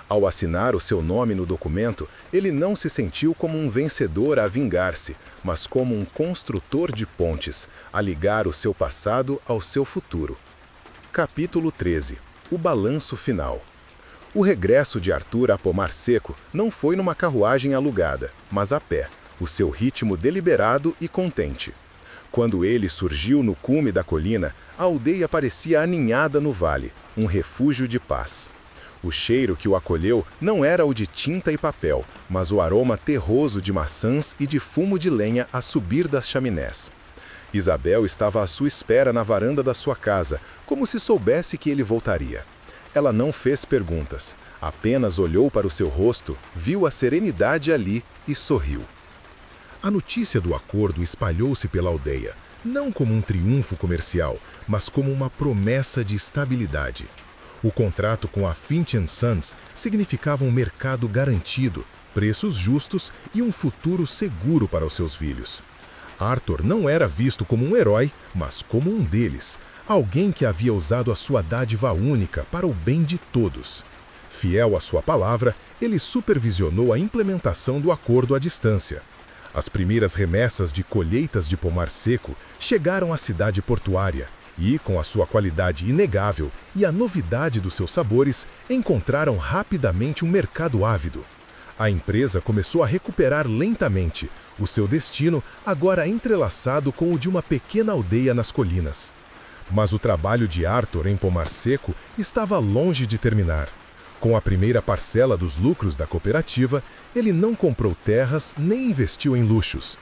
Ao assinar o seu nome no documento, ele não se sentiu como um vencedor a vingar-se, mas como um construtor de pontes, a ligar o seu passado ao seu futuro. Capítulo 13. O balanço final. O regresso de Arthur a Pomar Seco não foi numa carruagem alugada, mas a pé, o seu ritmo deliberado e contente. Quando ele surgiu no cume da colina, a aldeia parecia aninhada no vale, um refúgio de paz. O cheiro que o acolheu não era o de tinta e papel, mas o aroma terroso de maçãs e de fumo de lenha a subir das chaminés. Isabel estava à sua espera na varanda da sua casa, como se soubesse que ele voltaria. Ela não fez perguntas, apenas olhou para o seu rosto, viu a serenidade ali e sorriu. A notícia do acordo espalhou-se pela aldeia, não como um triunfo comercial, mas como uma promessa de estabilidade. O contrato com a Finch Sons significava um mercado garantido, preços justos e um futuro seguro para os seus filhos. Arthur não era visto como um herói, mas como um deles, alguém que havia usado a sua dádiva única para o bem de todos. Fiel à sua palavra, ele supervisionou a implementação do acordo à distância. As primeiras remessas de colheitas de pomar seco chegaram à cidade portuária e, com a sua qualidade inegável e a novidade dos seus sabores, encontraram rapidamente um mercado ávido. A empresa começou a recuperar lentamente, o seu destino agora entrelaçado com o de uma pequena aldeia nas colinas. Mas o trabalho de Arthur em pomar seco estava longe de terminar. Com a primeira parcela dos lucros da cooperativa, ele não comprou terras nem investiu em luxos.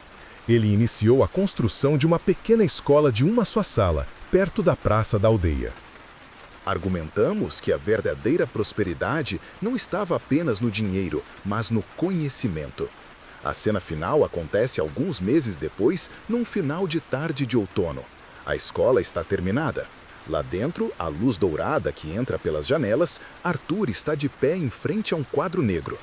Ele iniciou a construção de uma pequena escola de uma só sala, perto da praça da aldeia. Argumentamos que a verdadeira prosperidade não estava apenas no dinheiro, mas no conhecimento. A cena final acontece alguns meses depois, num final de tarde de outono. A escola está terminada. Lá dentro, a luz dourada que entra pelas janelas, Arthur está de pé em frente a um quadro negro.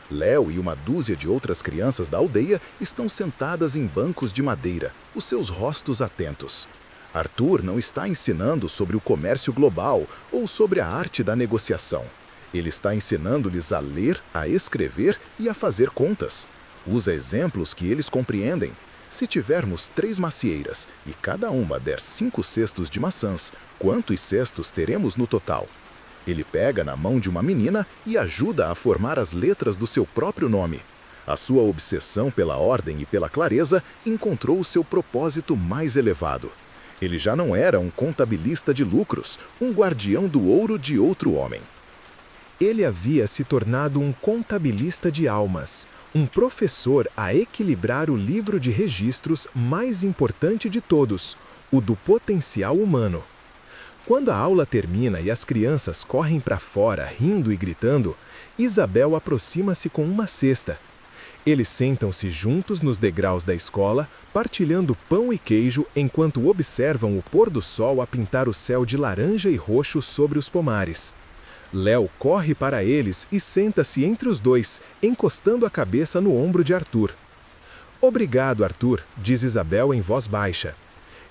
Léo e uma dúzia de outras crianças da aldeia estão sentadas em bancos de madeira, os seus rostos atentos. Arthur não está ensinando sobre o comércio global ou sobre a arte da negociação. Ele está ensinando-lhes a ler, a escrever e a fazer contas. Usa exemplos que eles compreendem. Se tivermos 3 macieiras e cada uma der 5 cestos de maçãs, quantos cestos teremos no total? Ele pega na mão de uma menina e ajuda a formar as letras do seu próprio nome. A sua obsessão pela ordem e pela clareza encontrou o seu propósito mais elevado. Ele já não era um contabilista de lucros, um guardião do ouro de outro homem. Ele havia se tornado um contabilista de almas, um professor a equilibrar o livro de registros mais importante de todos, o do potencial humano. Quando a aula termina e as crianças correm para fora rindo e gritando, Isabel aproxima-se com uma cesta. Eles sentam-se juntos nos degraus da escola, partilhando pão e queijo enquanto observam o pôr do sol a pintar o céu de laranja e roxo sobre os pomares. Léo corre para eles e senta-se entre os dois, encostando a cabeça no ombro de Arthur. "Obrigado, Arthur", diz Isabel em voz baixa.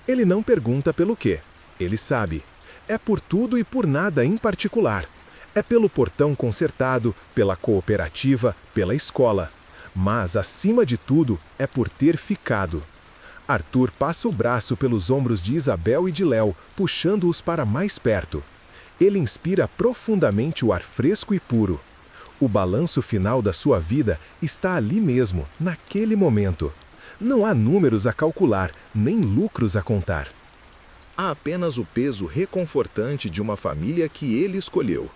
Ele não pergunta pelo quê. Ele sabe. É por tudo e por nada em particular. É pelo portão consertado, pela cooperativa, pela escola. Mas, acima de tudo, é por ter ficado. Arthur passa o braço pelos ombros de Isabel e de Léo, puxando-os para mais perto. Ele inspira profundamente o ar fresco e puro. O balanço final da sua vida está ali mesmo, naquele momento. Não há números a calcular, nem lucros a contar. Há apenas o peso reconfortante de uma família que ele escolheu,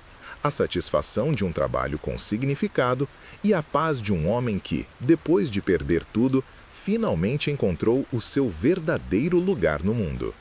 a satisfação de um trabalho com significado e a paz de um homem que, depois de perder tudo, finalmente encontrou o seu verdadeiro lugar no mundo.